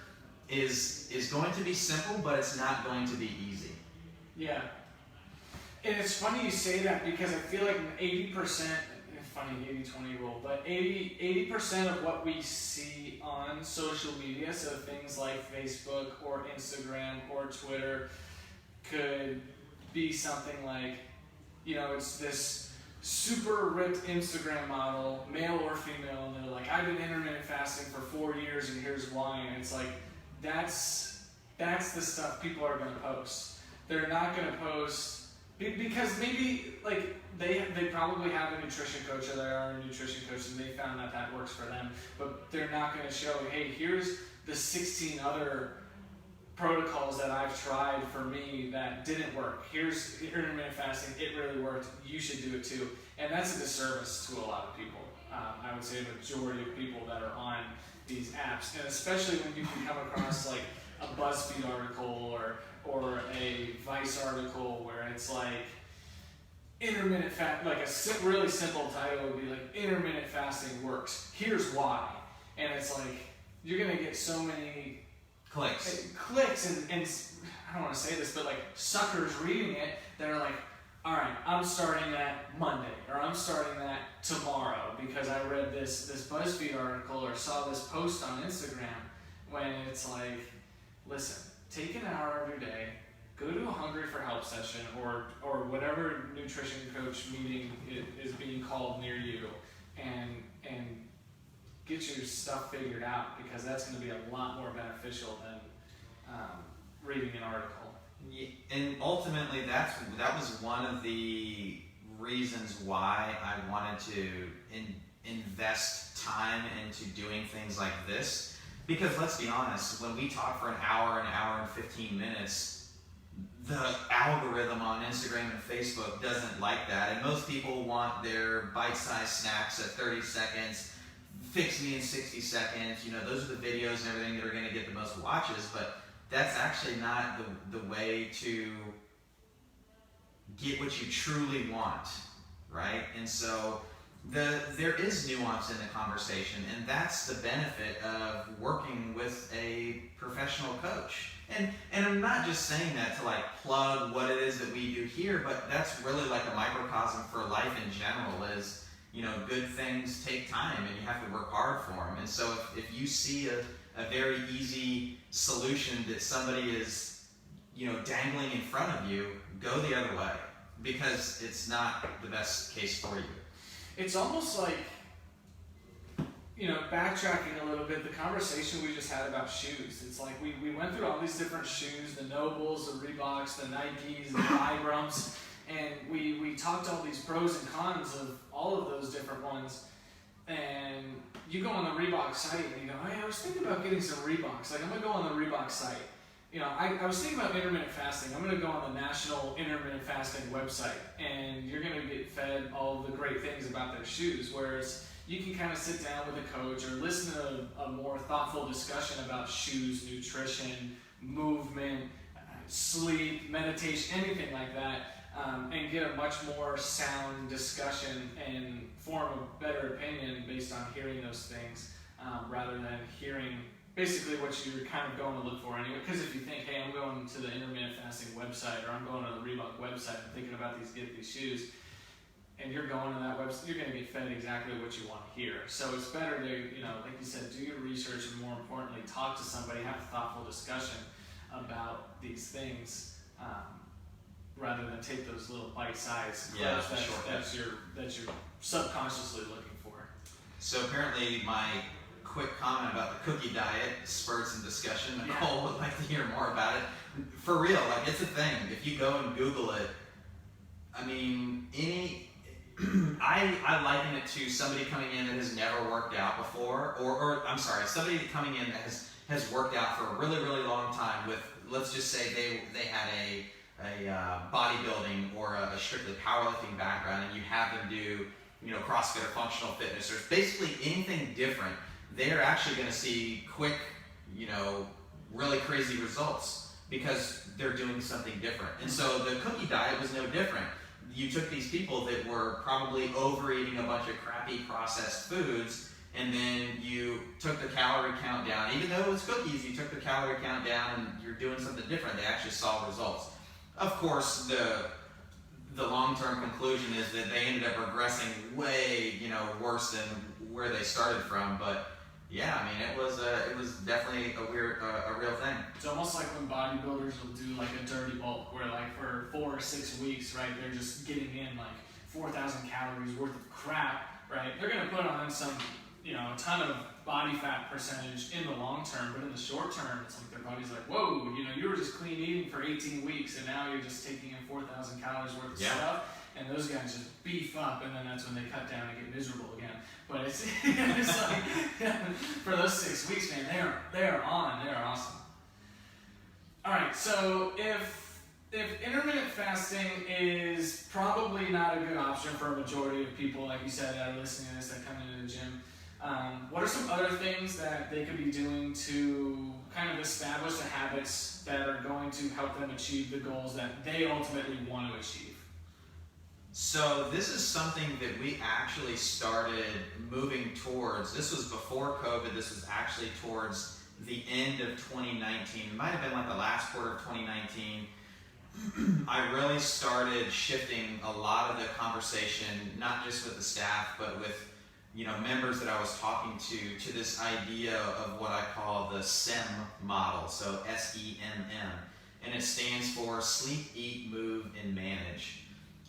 is going to be simple, but it's not going to be easy. Yeah. And it's funny you say that, because I feel like 80%, funny 80-20 rule, but 80% of what we see on social media, so things like Facebook or Instagram or Twitter, could be something like, you know, it's this super ripped Instagram model, male or female, and they're like, I've been intermittent fasting for 4 years and here's why. And it's like, that's the stuff people are going to post. They're not going to post, because maybe like they probably have a nutrition coach, or they are a nutrition coach and they found that works for them, but they're not going to show, hey, here's the 16 other protocols that I've tried for me that didn't work. Here's intermittent fasting, it really worked, you should do it too. And that's a disservice to a lot of people. I would say the majority of people that are on these apps, and especially when you can come across like a BuzzFeed article or a Vice article where it's like intermittent fast, like a really simple title would be like, intermittent fasting works, here's why. And it's like, you're gonna get so many clicks and I don't want to say this, but like suckers reading it that are like, all right, I'm starting that Monday, or I'm starting that tomorrow because I read this BuzzFeed article or saw this post on Instagram. When it's like, listen, take an hour of your day, go to a Hungry for Help session or whatever nutrition coach meeting is being called near you, and get your stuff figured out, because that's going to be a lot more beneficial than reading an article. Yeah, and ultimately, that was one of the reasons why I wanted to invest time into doing things like this. Because let's be honest, when we talk for an hour and 15 minutes, the algorithm on Instagram and Facebook doesn't like that. And most people want their bite-sized snacks at 30 seconds, fix me in 60 seconds. You know, those are the videos and everything that are going to get the most watches. But that's actually not the way to get what you truly want, right? And so there is nuance in the conversation, and that's the benefit of working with a professional coach. And I'm not just saying that to like plug what it is that we do here, but that's really like a microcosm for life in general. Is, you know, good things take time and you have to work hard for them. And so if you see a very easy solution that somebody is, you know, dangling in front of you, go the other way, because it's not the best case for you. It's almost like, backtracking a little bit, the conversation we just had about shoes. It's like we went through all these different shoes, the Nobles, the Reeboks, the Nikes, the Vibrams, and we talked all these pros and cons of all of those different ones. And you go on the Reebok site and you go, hey, I was thinking about getting some Reeboks. Like, I'm going to go on the Reebok site. I was thinking about intermittent fasting. I'm going to go on the National Intermittent Fasting website, and you're going to get fed all of the great things about their shoes, whereas you can kind of sit down with a coach or listen to a more thoughtful discussion about shoes, nutrition, movement, sleep, meditation, anything like that, and get a much more sound discussion and form a better opinion based on hearing those things, rather than hearing basically what you're kind of going to look for anyway. Because if you think, hey, I'm going to the intermittent fasting website, or I'm going to the Reebok website and thinking about get these shoes, and you're going to that website, you're going to get fed exactly what you want to hear. So it's better to, like you said, do your research, and more importantly, talk to somebody, have a thoughtful discussion about these things, rather than take those little bite-sized clips that you're subconsciously looking for. So apparently my quick comment about the cookie diet spurred some discussion. Nicole would like to hear more about it. For real, like, it's a thing. If you go and Google it, I mean, I liken it to somebody coming in that has never worked out before, or I'm sorry, somebody coming in that has worked out for a really, really long time with, let's just say they had a bodybuilding or a strictly powerlifting background, and you have them do, CrossFit or functional fitness, or basically anything different. They're actually going to see quick, really crazy results because they're doing something different. And so the cookie diet was no different. You took these people that were probably overeating a bunch of crappy processed foods, and then you took the calorie count down. Even though it was cookies, you took the calorie count down and you're doing something different. They actually saw results. Of course, the long-term conclusion is that they ended up regressing way, worse than where they started from. But yeah, I mean, it was definitely a real thing. It's almost like when bodybuilders will do like a dirty bulk, where like for 4 or 6 weeks, right, they're just getting in like 4,000 calories worth of crap, right? They're gonna put on some, a ton of body fat percentage in the long term, but in the short term, it's like their body's like, whoa, you were just clean eating for 18 weeks, and now you're just taking in 4,000 calories worth of stuff. And those guys just beef up, and then that's when they cut down and get miserable again. But it's like, for those 6 weeks, man, they are on. They are awesome. All right, so if intermittent fasting is probably not a good option for a majority of people, like you said, that are listening to this, that come into the gym, what are some other things that they could be doing to kind of establish the habits that are going to help them achieve the goals that they ultimately want to achieve? So this is something that we actually started moving towards. This was before COVID. This was actually towards the end of 2019. It might have been like the last quarter of 2019. I really started shifting a lot of the conversation, not just with the staff, but with members that I was talking to this idea of what I call the SEMM Model, so SEMM, and it stands for Sleep, Eat, Move, and Manage.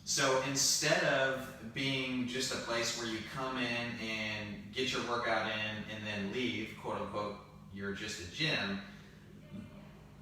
So instead of being just a place where you come in and get your workout in and then leave, quote unquote, you're just a gym,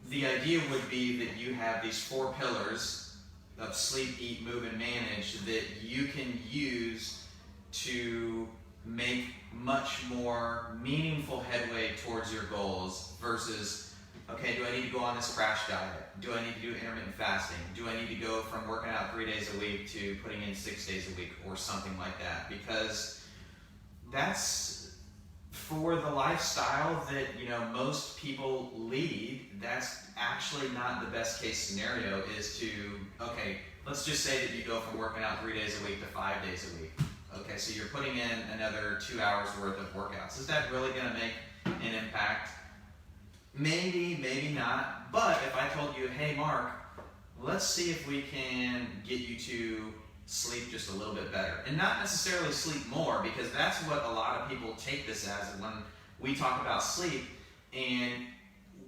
the idea would be that you have these 4 pillars of sleep, eat, move, and manage that you can use to make much more meaningful headway towards your goals versus, okay, do I need to go on this crash diet? Do I need to do intermittent fasting? Do I need to go from working out 3 days a week to putting in 6 days a week or something like that? Because that's for the lifestyle that most people lead. That's actually not the best case scenario. Is to, okay, let's just say that you go from working out 3 days a week to 5 days a week. Okay, so you're putting in another 2 hours worth of workouts. Is that really going to make an impact? Maybe, maybe not. But if I told you, hey Mark, let's see if we can get you to sleep just a little bit better. And not necessarily sleep more, because that's what a lot of people take this as when we talk about sleep. And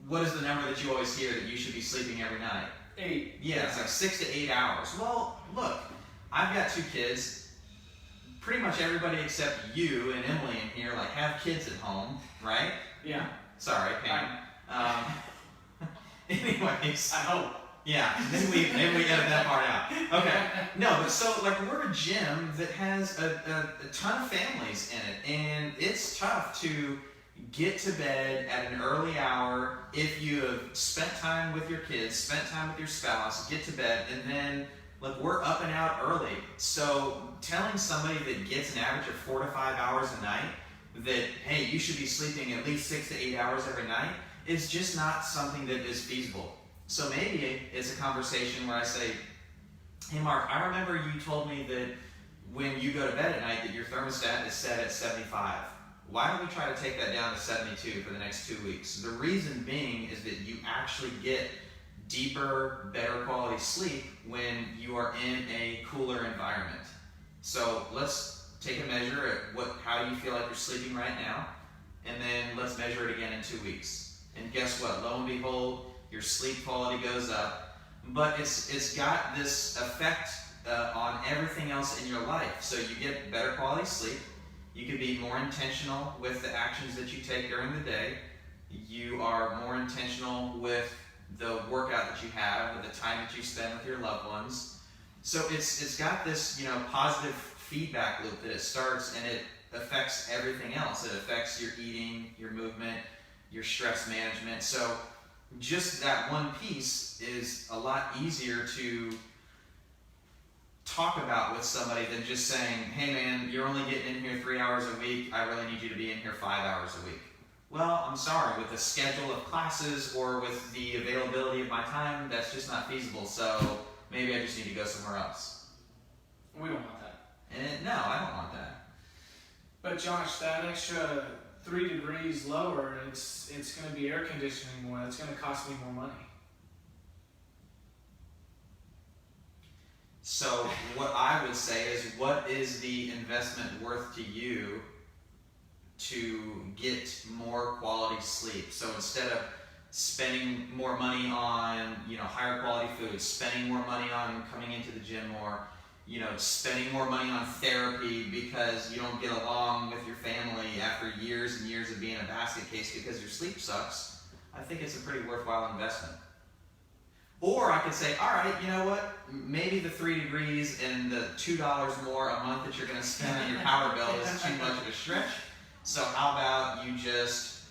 what is the number that you always hear that you should be sleeping every night? 8. Yeah, it's like 6 to 8 hours. Well, look, I've got 2 kids. pretty much everybody except you and Emily in here like have kids at home, right? Yeah. Sorry, Pam. Anyways. I hope. Yeah, maybe we edit that part out. Okay. No, but so like we're a gym that has a ton of families in it, and it's tough to get to bed at an early hour if you have spent time with your kids, spent time with your spouse, get to bed, and then like we're up and out early. So telling somebody that gets an average of 4 to 5 hours a night that, hey, you should be sleeping at least 6 to 8 hours every night is just not something that is feasible. So maybe it's a conversation where I say, hey Mark, I remember you told me that when you go to bed at night that your thermostat is set at 75. Why don't we try to take that down to 72 for the next 2 weeks? The reason being is that you actually get deeper, better quality sleep when you are in a cooler environment. So let's take a measure at how you feel like you're sleeping right now, and then let's measure it again in 2 weeks. And guess what? Lo and behold, your sleep quality goes up, but it's got this effect on everything else in your life. So you get better quality sleep. You can be more intentional with the actions that you take during the day. You are more intentional with the workout that you have, with the time that you spend with your loved ones. So it's got this positive feedback loop that it starts, and it affects everything else. It affects your eating, your movement, your stress management. So just that one piece is a lot easier to talk about with somebody than just saying, hey man, you're only getting in here 3 hours a week, I really need you to be in here 5 hours a week. Well, I'm sorry, with the schedule of classes or with the availability of my time, that's just not feasible, so maybe I just need to go somewhere else. We don't want that. No, I don't want that. But Josh, that extra 3 degrees lower, it's going to be air conditioning more. That's going to cost me more money. So what I would say is, what is the investment worth to you to get more quality sleep? So instead of spending more money on higher quality food, spending more money on coming into the gym more, spending more money on therapy because you don't get along with your family after years and years of being a basket case because your sleep sucks, I think it's a pretty worthwhile investment. Or I could say, all right, you know what? Maybe the 3 degrees and the $2 more a month that you're going to spend on your power bill is too much of a stretch. So how about you just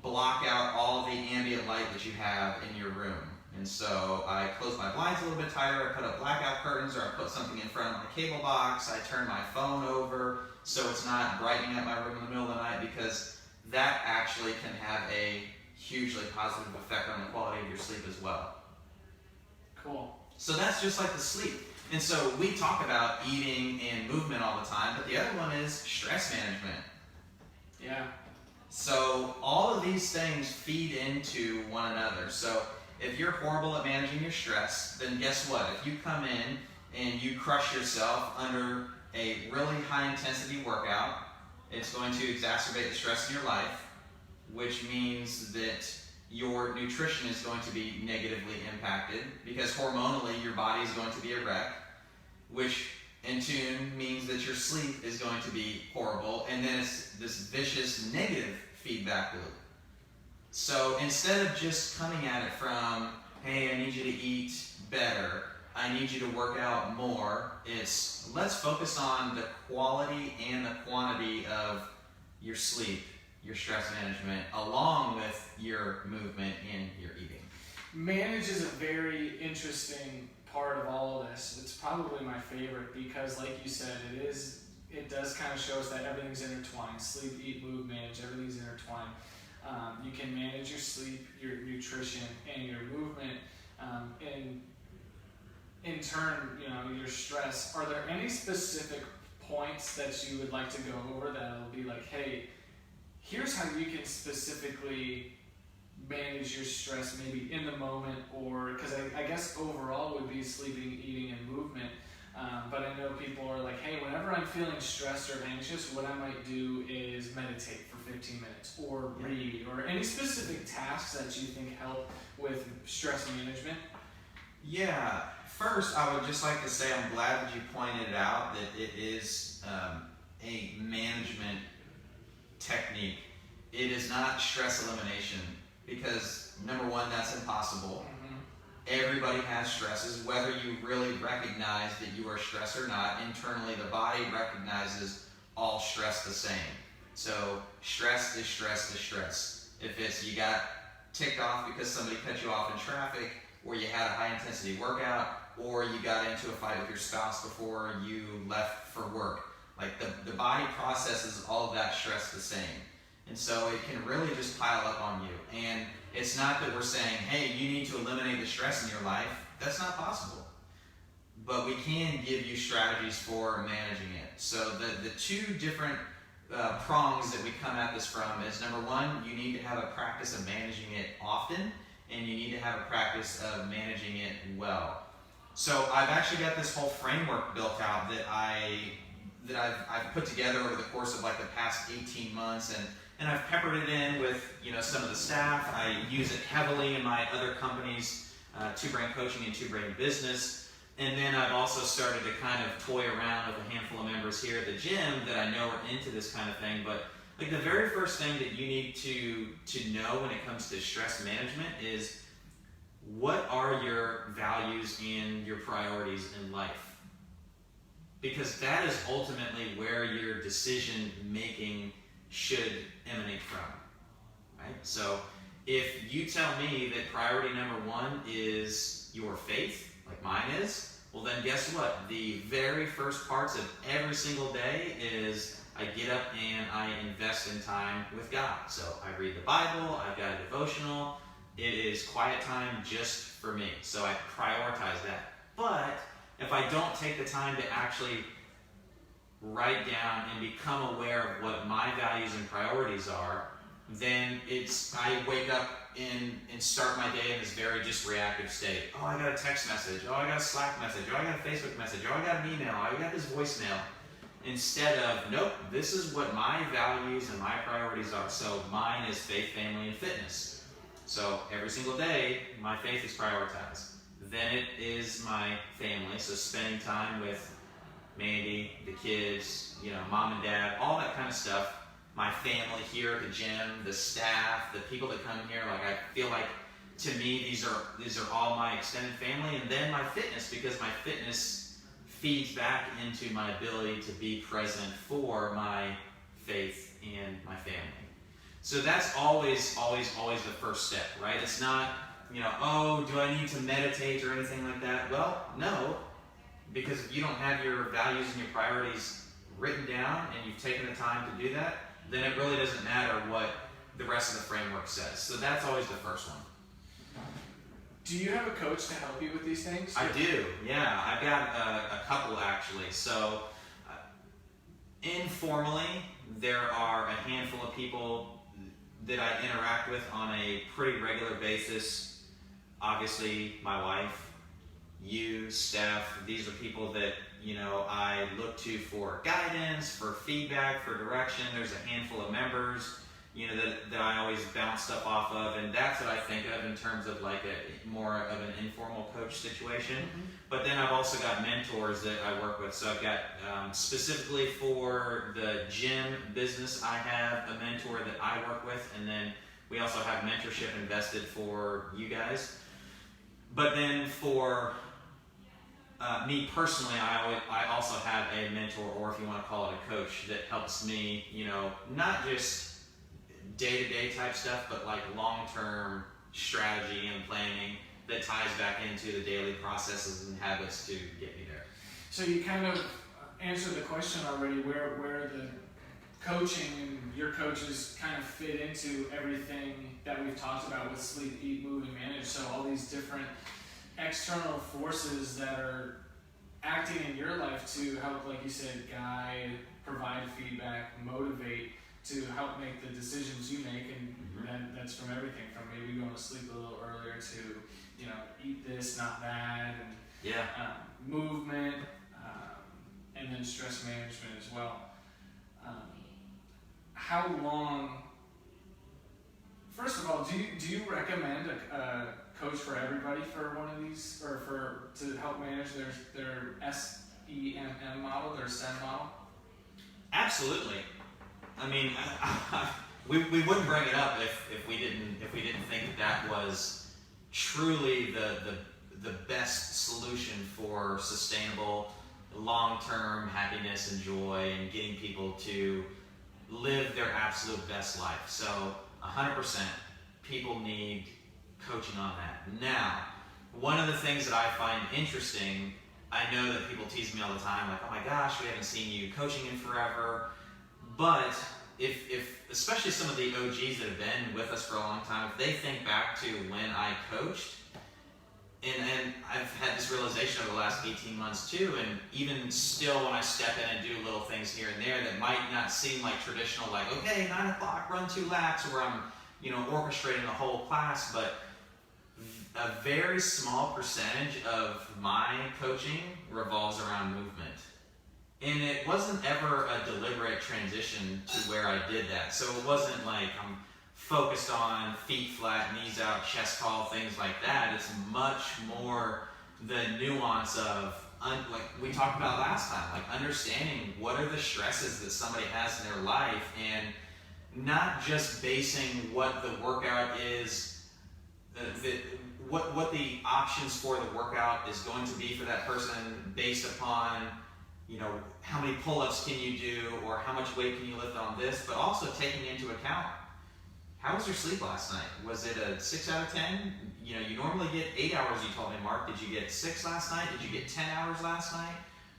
block out all the ambient light that you have in your room? And so I close my blinds a little bit tighter, I put up blackout curtains, or I put something in front of my cable box, I turn my phone over so it's not brightening up my room in the middle of the night, because that actually can have a hugely positive effect on the quality of your sleep as well. Cool. So that's just like the sleep. And so we talk about eating and movement all the time, but the other one is stress management. Yeah. So all of these things feed into one another. So if you're horrible at managing your stress, then guess what? If you come in and you crush yourself under a really high intensity workout, it's going to exacerbate the stress in your life, which means that your nutrition is going to be negatively impacted, because hormonally your body is going to be a wreck, which in tune means that your sleep is going to be horrible, and then it's this vicious negative feedback loop. So instead of just coming at it from, hey, I need you to eat better, I need you to work out more, it's let's focus on the quality and the quantity of your sleep, your stress management, along with your movement and your eating. Manage is a very interesting part of all of this. It's probably my favorite because, like you said, it does kind of show us that everything's intertwined. Sleep, eat, move, manage, everything's intertwined. You can manage your sleep, your nutrition, and your movement, and in turn, your stress. Are there any specific points that you would like to go over that'll be like, hey, here's how you can specifically manage your stress maybe in the moment, or because I guess overall would be sleeping, eating, and movement. But I know people are like, hey, whenever I'm feeling stressed or anxious, what I might do is meditate for 15 minutes or read, or any specific tasks that you think help with stress management. Yeah. First, I would just like to say I'm glad that you pointed out that it is a management technique. It is not stress elimination because, number one, that's impossible. Everybody has stresses, whether you really recognize that you are stressed or not. Internally, the body recognizes all stress the same. So stress is stress is stress. If it's you got ticked off because somebody cut you off in traffic, or you had a high intensity workout, or you got into a fight with your spouse before you left for work, like the body processes all of that stress the same. And so it can really just pile up on you. And it's not that we're saying, hey, you need to eliminate the stress in your life. That's not possible. But we can give you strategies for managing it. So the two different prongs that we come at this from is, number one, you need to have a practice of managing it often, and you need to have a practice of managing it well. So I've actually got this whole framework built out that I've put together over the course of like the past 18 months, and I've peppered it in with some of the staff. I use it heavily in my other companies, Two Brain Coaching and Two Brain Business. And then I've also started to kind of toy around with a handful of members here at the gym that I know are into this kind of thing. But like the very first thing that you need to know when it comes to stress management is, what are your values and your priorities in life? Because that is ultimately where your decision making should emanate from, right? So if you tell me that priority number one is your faith, like mine is, well then guess what? The very first parts of every single day is I get up and I invest in time with God. So I read the Bible, I've got a devotional, it is quiet time just for me. So I prioritize that. But if I don't take the time to actually write down and become aware of what my values and priorities are, then I wake up and start my day in this very just reactive state. Oh, I got a text message. Oh, I got a Slack message. Oh, I got a Facebook message. Oh, I got an email. Oh, I got this voicemail. Instead of, nope, this is what my values and my priorities are. So mine is faith, family, and fitness. So every single day, my faith is prioritized. Then it is my family. So spending time with Mandy, the kids, mom and dad, all that kind of stuff. My family here at the gym, the staff, the people that come here, like I feel like to me these are all my extended family. And then my fitness, because my fitness feeds back into my ability to be present for my faith and my family. So that's always the first step, right? It's not, oh, do I need to meditate or anything like that? Well, no, because if you don't have your values and your priorities written down and you've taken the time to do that, then it really doesn't matter what the rest of the framework says. So that's always the first one. Do you have a coach to help you with these things? I do, yeah. I've got a couple actually. So informally, there are a handful of people that I interact with on a pretty regular basis. Obviously, my wife, you, Steph, these are people that I look to for guidance, for feedback, for direction. There's a handful of members, that I always bounce stuff off of, and that's what I think of in terms of like a more of an informal coach situation. Mm-hmm. But then I've also got mentors that I work with. So I've got specifically for the gym business, I have a mentor that I work with, and then we also have mentorship invested for you guys. But then for me personally, I also have a mentor, or if you want to call it a coach, that helps me, not just day-to-day type stuff, but like long-term strategy and planning that ties back into the daily processes and habits to get me there. So you kind of answered the question already, where the coaching and your coaches kind of fit into everything that we've talked about with sleep, eat, move, and manage. So all these different external forces that are acting in your life to help, like you said, guide, provide feedback, motivate, to help make the decisions you make, and that's from everything from maybe going to sleep a little earlier to eat this, not that, and movement, and then stress management as well. How long First of all, do you recommend a coach for everybody for one of these, or to help manage their SEMM model, their SEMM model? Absolutely. I mean, we wouldn't bring it up if we didn't think that was truly the best solution for sustainable long-term happiness and joy and getting people to live their absolute best life. So 100% people need coaching on that. Now, one of the things that I find interesting, I know that people tease me all the time, like, oh my gosh, we haven't seen you coaching in forever. But if especially some of the OGs that have been with us for a long time, if they think back to when I coached, and I've had this realization over the last 18 months too, and even still when I step in and do little things here and there that might not seem like traditional, like, okay, 9 o'clock, run 2 laps, where I'm, orchestrating the whole class, but a very small percentage of my coaching revolves around movement. And it wasn't ever a deliberate transition to where I did that. So it wasn't like I'm focused on feet flat, knees out, chest tall, things like that. It's much more the nuance of, like we talked about last time, like understanding what are the stresses that somebody has in their life, and not just basing what the workout is, what the options for the workout is going to be for that person based upon, how many pull-ups can you do, or how much weight can you lift on this, but also taking into account, how was your sleep last night? Was it a 6 out of 10? You normally get 8 hours, you told me, Mark. Did you get 6 last night? Did you get 10 hours last night?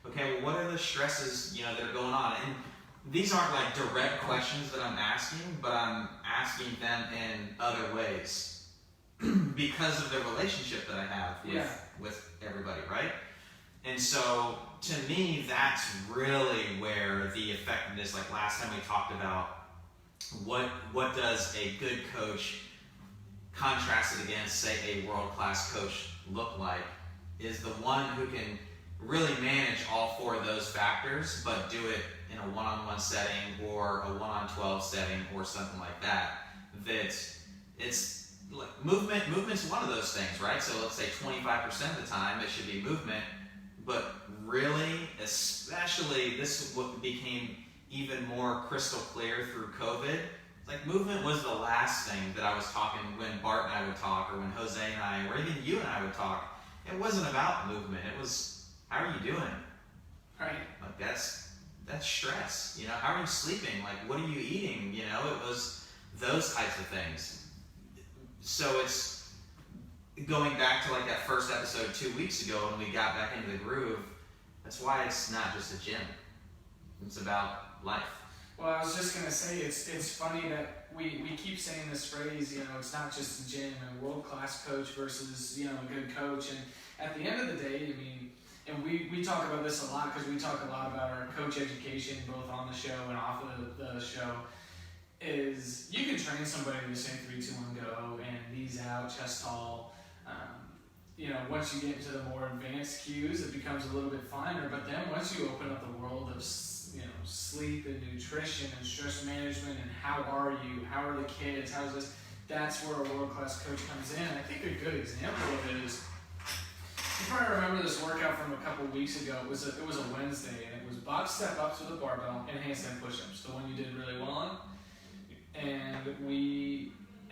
Okay, well, what are the stresses, that are going on? And these aren't like direct questions that I'm asking, but I'm asking them in other ways because of the relationship that I have with everybody, right? And so, to me, that's really where the effectiveness, like last time we talked about, what does a good coach contrasted against, say, a world-class coach look like, is the one who can really manage all 4 of those factors, but do it in a one-on-one setting or a 1-on-12 setting or something like that. That it's like movement's one of those things, right? So let's say 25% of the time it should be movement, but really, especially this what became even more crystal clear through COVID. Like movement was the last thing that I was talking when Bart and I would talk, or when Jose and I, or even you and I would talk. It wasn't about movement. It was, how are you doing? Right. Like that's stress. How are you sleeping? Like what are you eating? It was those types of things. So it's going back to like that first episode 2 weeks ago when we got back into the groove. That's why it's not just a gym. It's about life. Well, I was just going to say, it's funny that we keep saying this phrase, it's not just a gym, a world-class coach versus, a good coach. And at the end of the day, and we talk about this a lot because we talk a lot about our coach education, both on the show and off of the show, is you can train somebody to say 3, 2, 1, go, and knees out, chest tall. Once you get into the more advanced cues, it becomes a little bit finer. But then once you open up the world of sleep and nutrition and stress management and how are you, how are the kids, how's this, that's where a world-class coach comes in. I think a good example of it is, you probably remember this workout from a couple weeks ago. It was a Wednesday, and it was box step ups with a barbell and handstand push-ups, the one you did really well on. And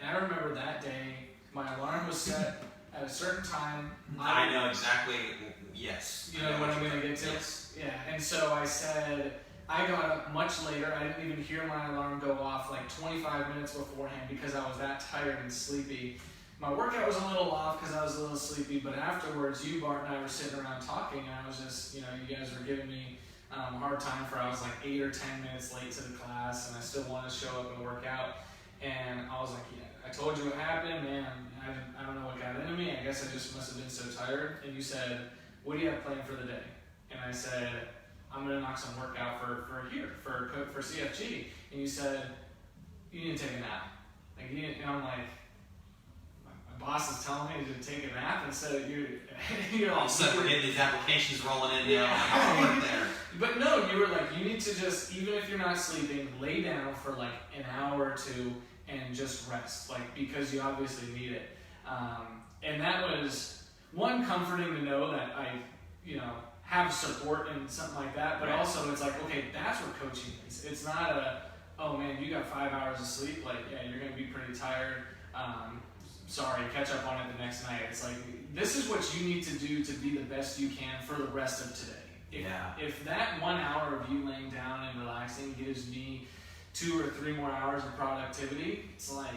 I remember that day, my alarm was set at a certain time. I know exactly, yes. You know what I'm going to get to? Yes. Yeah, and so I said, I got up much later. I didn't even hear my alarm go off like 25 minutes beforehand because I was that tired and sleepy. My workout was a little off because I was a little sleepy, but afterwards, you, Bart, and I were sitting around talking, and I was just, you guys were giving me a hard time for I was like 8 or 10 minutes late to the class, and I still wanted to show up and work out. And I was like, I told you what happened, man. I don't know what got into me. I guess I just must have been so tired. And you said, what do you have planned for the day? And I said, I'm going to knock some work out for CFG. And you said, you need to take a nap. And I'm like, my boss is telling me to take a nap instead of you're all of a sudden we're getting these applications rolling in. Yeah. Work there. But no, you were like, you need to just, even if you're not sleeping, lay down for like an hour or two and just rest, like, because you obviously need it. And that was one, comforting to know that I, have support and something like that, but also it's like, okay, that's what coaching is. It's not a, oh man, you got 5 hours of sleep, like, yeah, you're gonna be pretty tired. Sorry, catch up on it the next night. It's like, this is what you need to do to be the best you can for the rest of today. If that 1 hour of you laying down and relaxing gives me 2 or 3 more hours of productivity, it's like,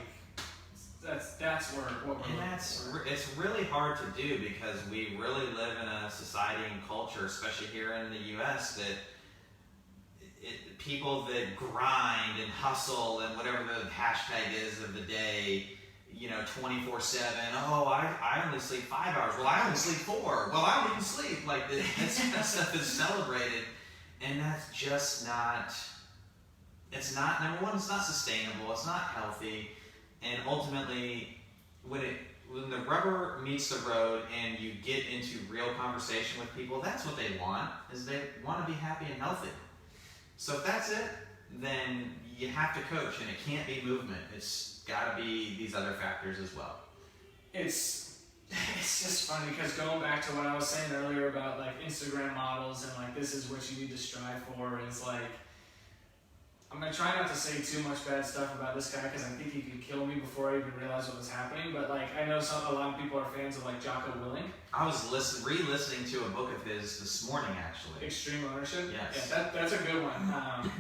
that's what we're looking for. It's really hard to do because we really live in a society and culture, especially here in the U.S., that people that grind and hustle and whatever the hashtag is of the day, 24/7. Oh, I only sleep 5 hours. Well, I only sleep 4. Well, I don't even sleep. Like, that stuff is celebrated, and that's just not. It's not, number one, it's not sustainable. It's not healthy. And ultimately, when the rubber meets the road and you get into real conversation with people, that's what they want, is they want to be happy and healthy. So if that's it, then you have to coach, and it can't be movement. It's got to be these other factors as well. It's just funny because going back to what I was saying earlier about like Instagram models and like this is what you need to strive for, is like, I'm going to try not to say too much bad stuff about this guy because I think he could kill me before I even realized what was happening. But like, I know a lot of people are fans of like Jocko. I was re-listening to a book of his this morning, actually. Extreme Ownership? Yes. Yeah, that's a good one.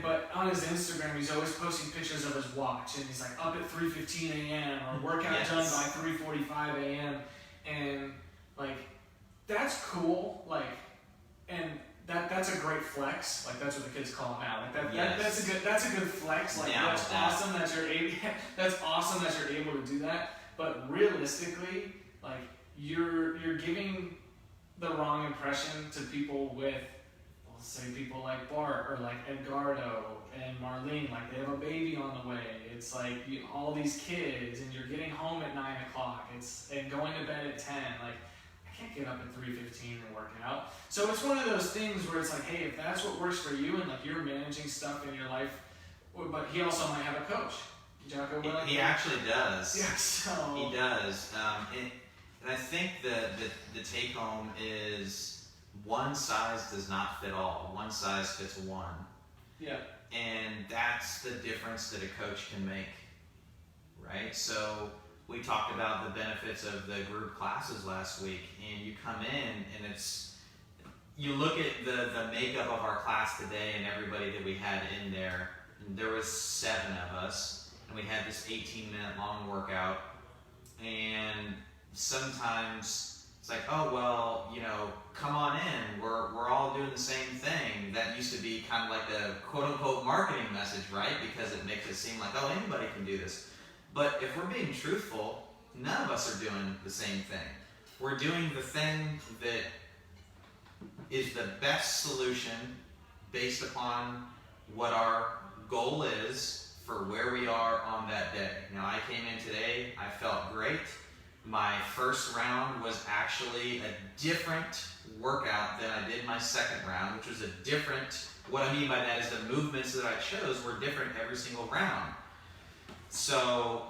But on his Instagram, he's always posting pictures of his watch, and he's like up at 3:15 a.m. or workout done by 3:45 a.m. And like, that's cool. Like, and that's a great flex. Like, that's what the kids call it now. Like that's a good flex. Like, that's awesome that you're able. That's awesome that you're able to do that. But realistically, like, you're giving the wrong impression to people with, let's say, people like Bart or like Edgardo and Marlene. Like, they have a baby on the way. It's like all these kids, and you're getting home at 9 o'clock. And going to bed at 10. Like, I can't get up at 3:15 and work out. So it's one of those things where it's like, hey, if that's what works for you, and like you're managing stuff in your life, but he also might have a coach. Jocko, he actually does. Yeah, so he does. And I think the take home is one size does not fit all. One size fits one. Yeah. And that's the difference that a coach can make, right? So we talked about the benefits of the group classes last week, and you come in and you look at the makeup of our class today and everybody that we had in there. There was 7 of us, and we had this 18-minute long workout, and sometimes it's like, oh, well, come on in, we're all doing the same thing. That used to be kind of like a quote-unquote marketing message, right? Because it makes it seem like, oh, anybody can do this. But if we're being truthful, none of us are doing the same thing. We're doing the thing that is the best solution based upon what our goal is for where we are on that day. Now, I came in today, I felt great. My first round was actually a different workout than I did my second round, which was a different, what I mean by that is the movements that I chose were different every single round. So,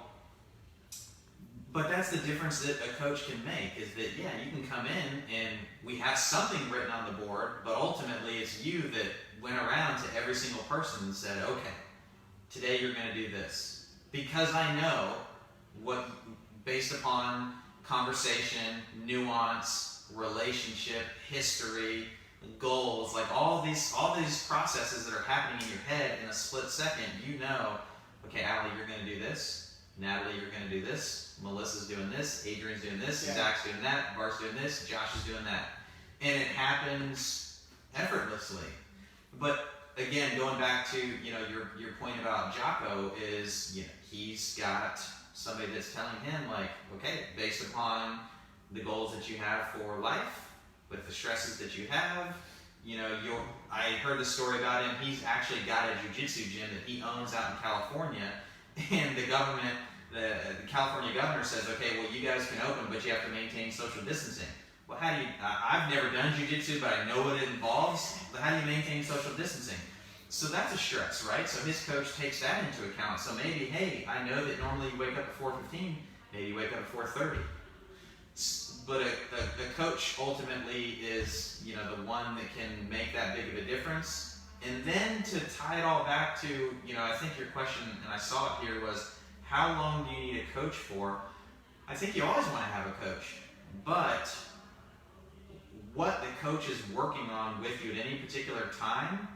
but that's the difference that a coach can make, is that, yeah, you can come in and we have something written on the board, but ultimately it's you that went around to every single person and said, okay, today you're going to do this. Because I know what, based upon conversation, nuance, relationship, history, goals, like all these processes that are happening in your head in a split second, okay, Allie, you're going to do this. Natalie, you're going to do this. Melissa's doing this. Adrian's doing this. Yeah. Zach's doing that. Bart's doing this. Josh is doing that. And it happens effortlessly. But again, going back to your point about Jocko is he's got somebody that's telling him, like, okay, based upon the goals that you have for life, with the stresses that you have, I heard the story about him. He's actually got a jiu-jitsu gym that he owns out in California, and the government, the California governor says, okay, well, you guys can open, but you have to maintain social distancing. Well, how do you, I've never done jiu-jitsu, but I know what it involves, but how do you maintain social distancing? So that's a stress, right? So his coach takes that into account. So maybe, hey, I know that normally you wake up at 4:15, maybe you wake up at 4:30. But a coach ultimately is, the one that can make that big of a difference. And then to tie it all back to, I think your question, and I saw it here, was how long do you need a coach for? I think you always want to have a coach, but what the coach is working on with you at any particular time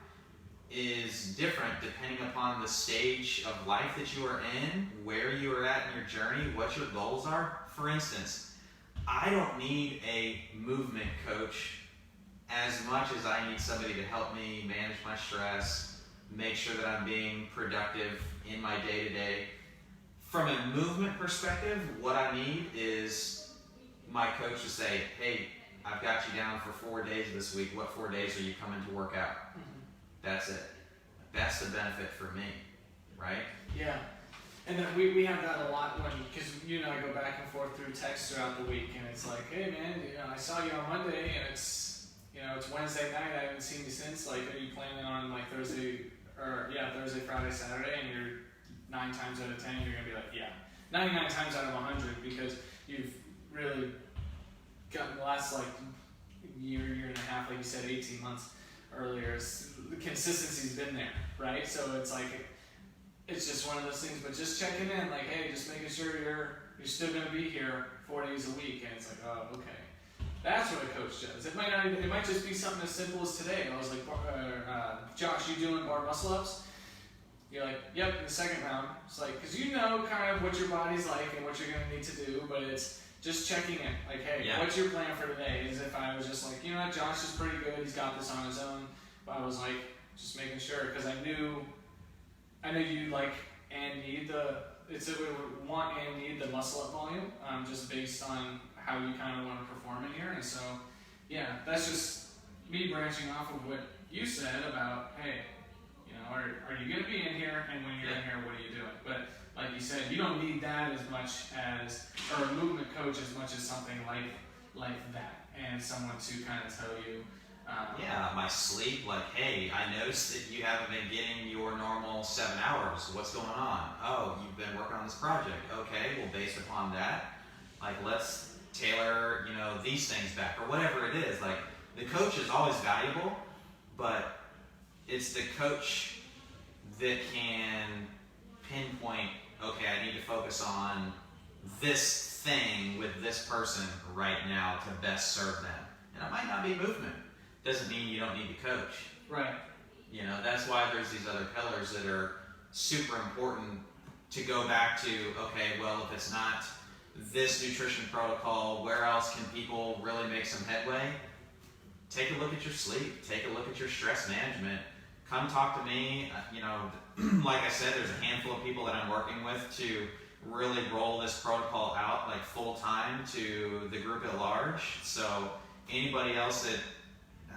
is different depending upon the stage of life that you are in, where you are at in your journey, what your goals are. For instance, I don't need a movement coach as much as I need somebody to help me manage my stress, make sure that I'm being productive in my day-to-day. From a movement perspective, what I need is my coach to say, hey, I've got you down for 4 days this week. What 4 days are you coming to work out? That's it. That's the benefit for me, right? Yeah. And then we have that a lot because you and I go back and forth through text throughout the week, and it's like, hey man, I saw you on Monday, and it's Wednesday night. I haven't seen you since. Like, are you planning on like Thursday, Friday, Saturday? And you're 9 times out of 10, you're gonna be like, yeah, 99 times out of 100, because you've really gotten the last like year and a half, like you said, 18 months earlier. The consistency's been there, right? So it's like. It's just one of those things, but just checking in, like, hey, just making sure you're still going to be here 4 days a week, and it's like, oh, okay. That's what a coach does. It might just be something as simple as today. I was like, Josh, you doing bar muscle ups? You're like, yep, in the second round. It's like, because you know kind of what your body's like and what you're going to need to do, but it's just checking in. Like, hey, what's your plan for today? As if I was just like, Josh is pretty good. He's got this on his own. But I was like, just making sure, because I know you like and need the muscle up volume, just based on how you kind of want to perform in here. And so, yeah, that's just me branching off of what you said about, hey, are you going to be in here? And when you're in here, what are you doing? But like you said, you don't need that as much as, or a movement coach as much as something like that, and someone to kind of tell you. My sleep, like, hey, I noticed that you haven't been getting your normal 7 hours. What's going on? Oh, you've been working on this project. Okay, well, based upon that, like, let's tailor, these things back, or whatever it is. Like, the coach is always valuable, but it's the coach that can pinpoint, okay, I need to focus on this thing with this person right now to best serve them. And it might not be movement. Doesn't mean you don't need to coach. Right. That's why there's these other pillars that are super important to go back to, okay, well, if it's not this nutrition protocol, where else can people really make some headway? Take a look at your sleep. Take a look at your stress management. Come talk to me. Like I said, there's a handful of people that I'm working with to really roll this protocol out like full time to the group at large. So anybody else that,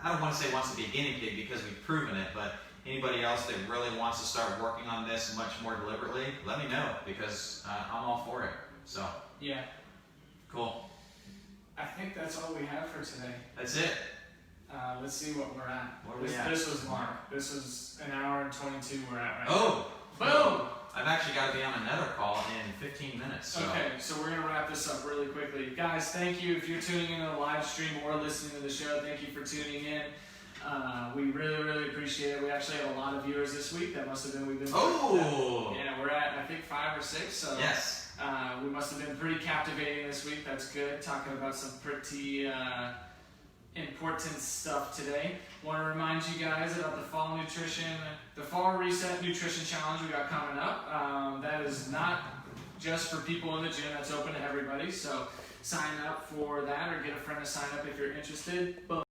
I don't want to say wants to be a guinea pig because we've proven it, but anybody else that really wants to start working on this much more deliberately, let me know, because I'm all for it. So yeah, cool. I think that's all we have for today. That's it. Let's see what we're at. Where are we at? This was Marc. This was an hour and 22 we're at right now. Boom! I've actually got to be on another call in 15 minutes. So. Okay, so we're going to wrap this up really quickly. Guys, thank you. If you're tuning in to the live stream or listening to the show, thank you for tuning in. We really, really appreciate it. We actually have a lot of viewers this week. That must have been, we've been... Yeah, we're at, I think, 5 or 6. So yes. We must have been pretty captivating this week. That's good. Talking about some pretty... important stuff today. Want to remind you guys about the fall reset nutrition challenge we got coming up. That is not just for people in the gym, that's open to everybody. So sign up for that, or get a friend to sign up if you're interested.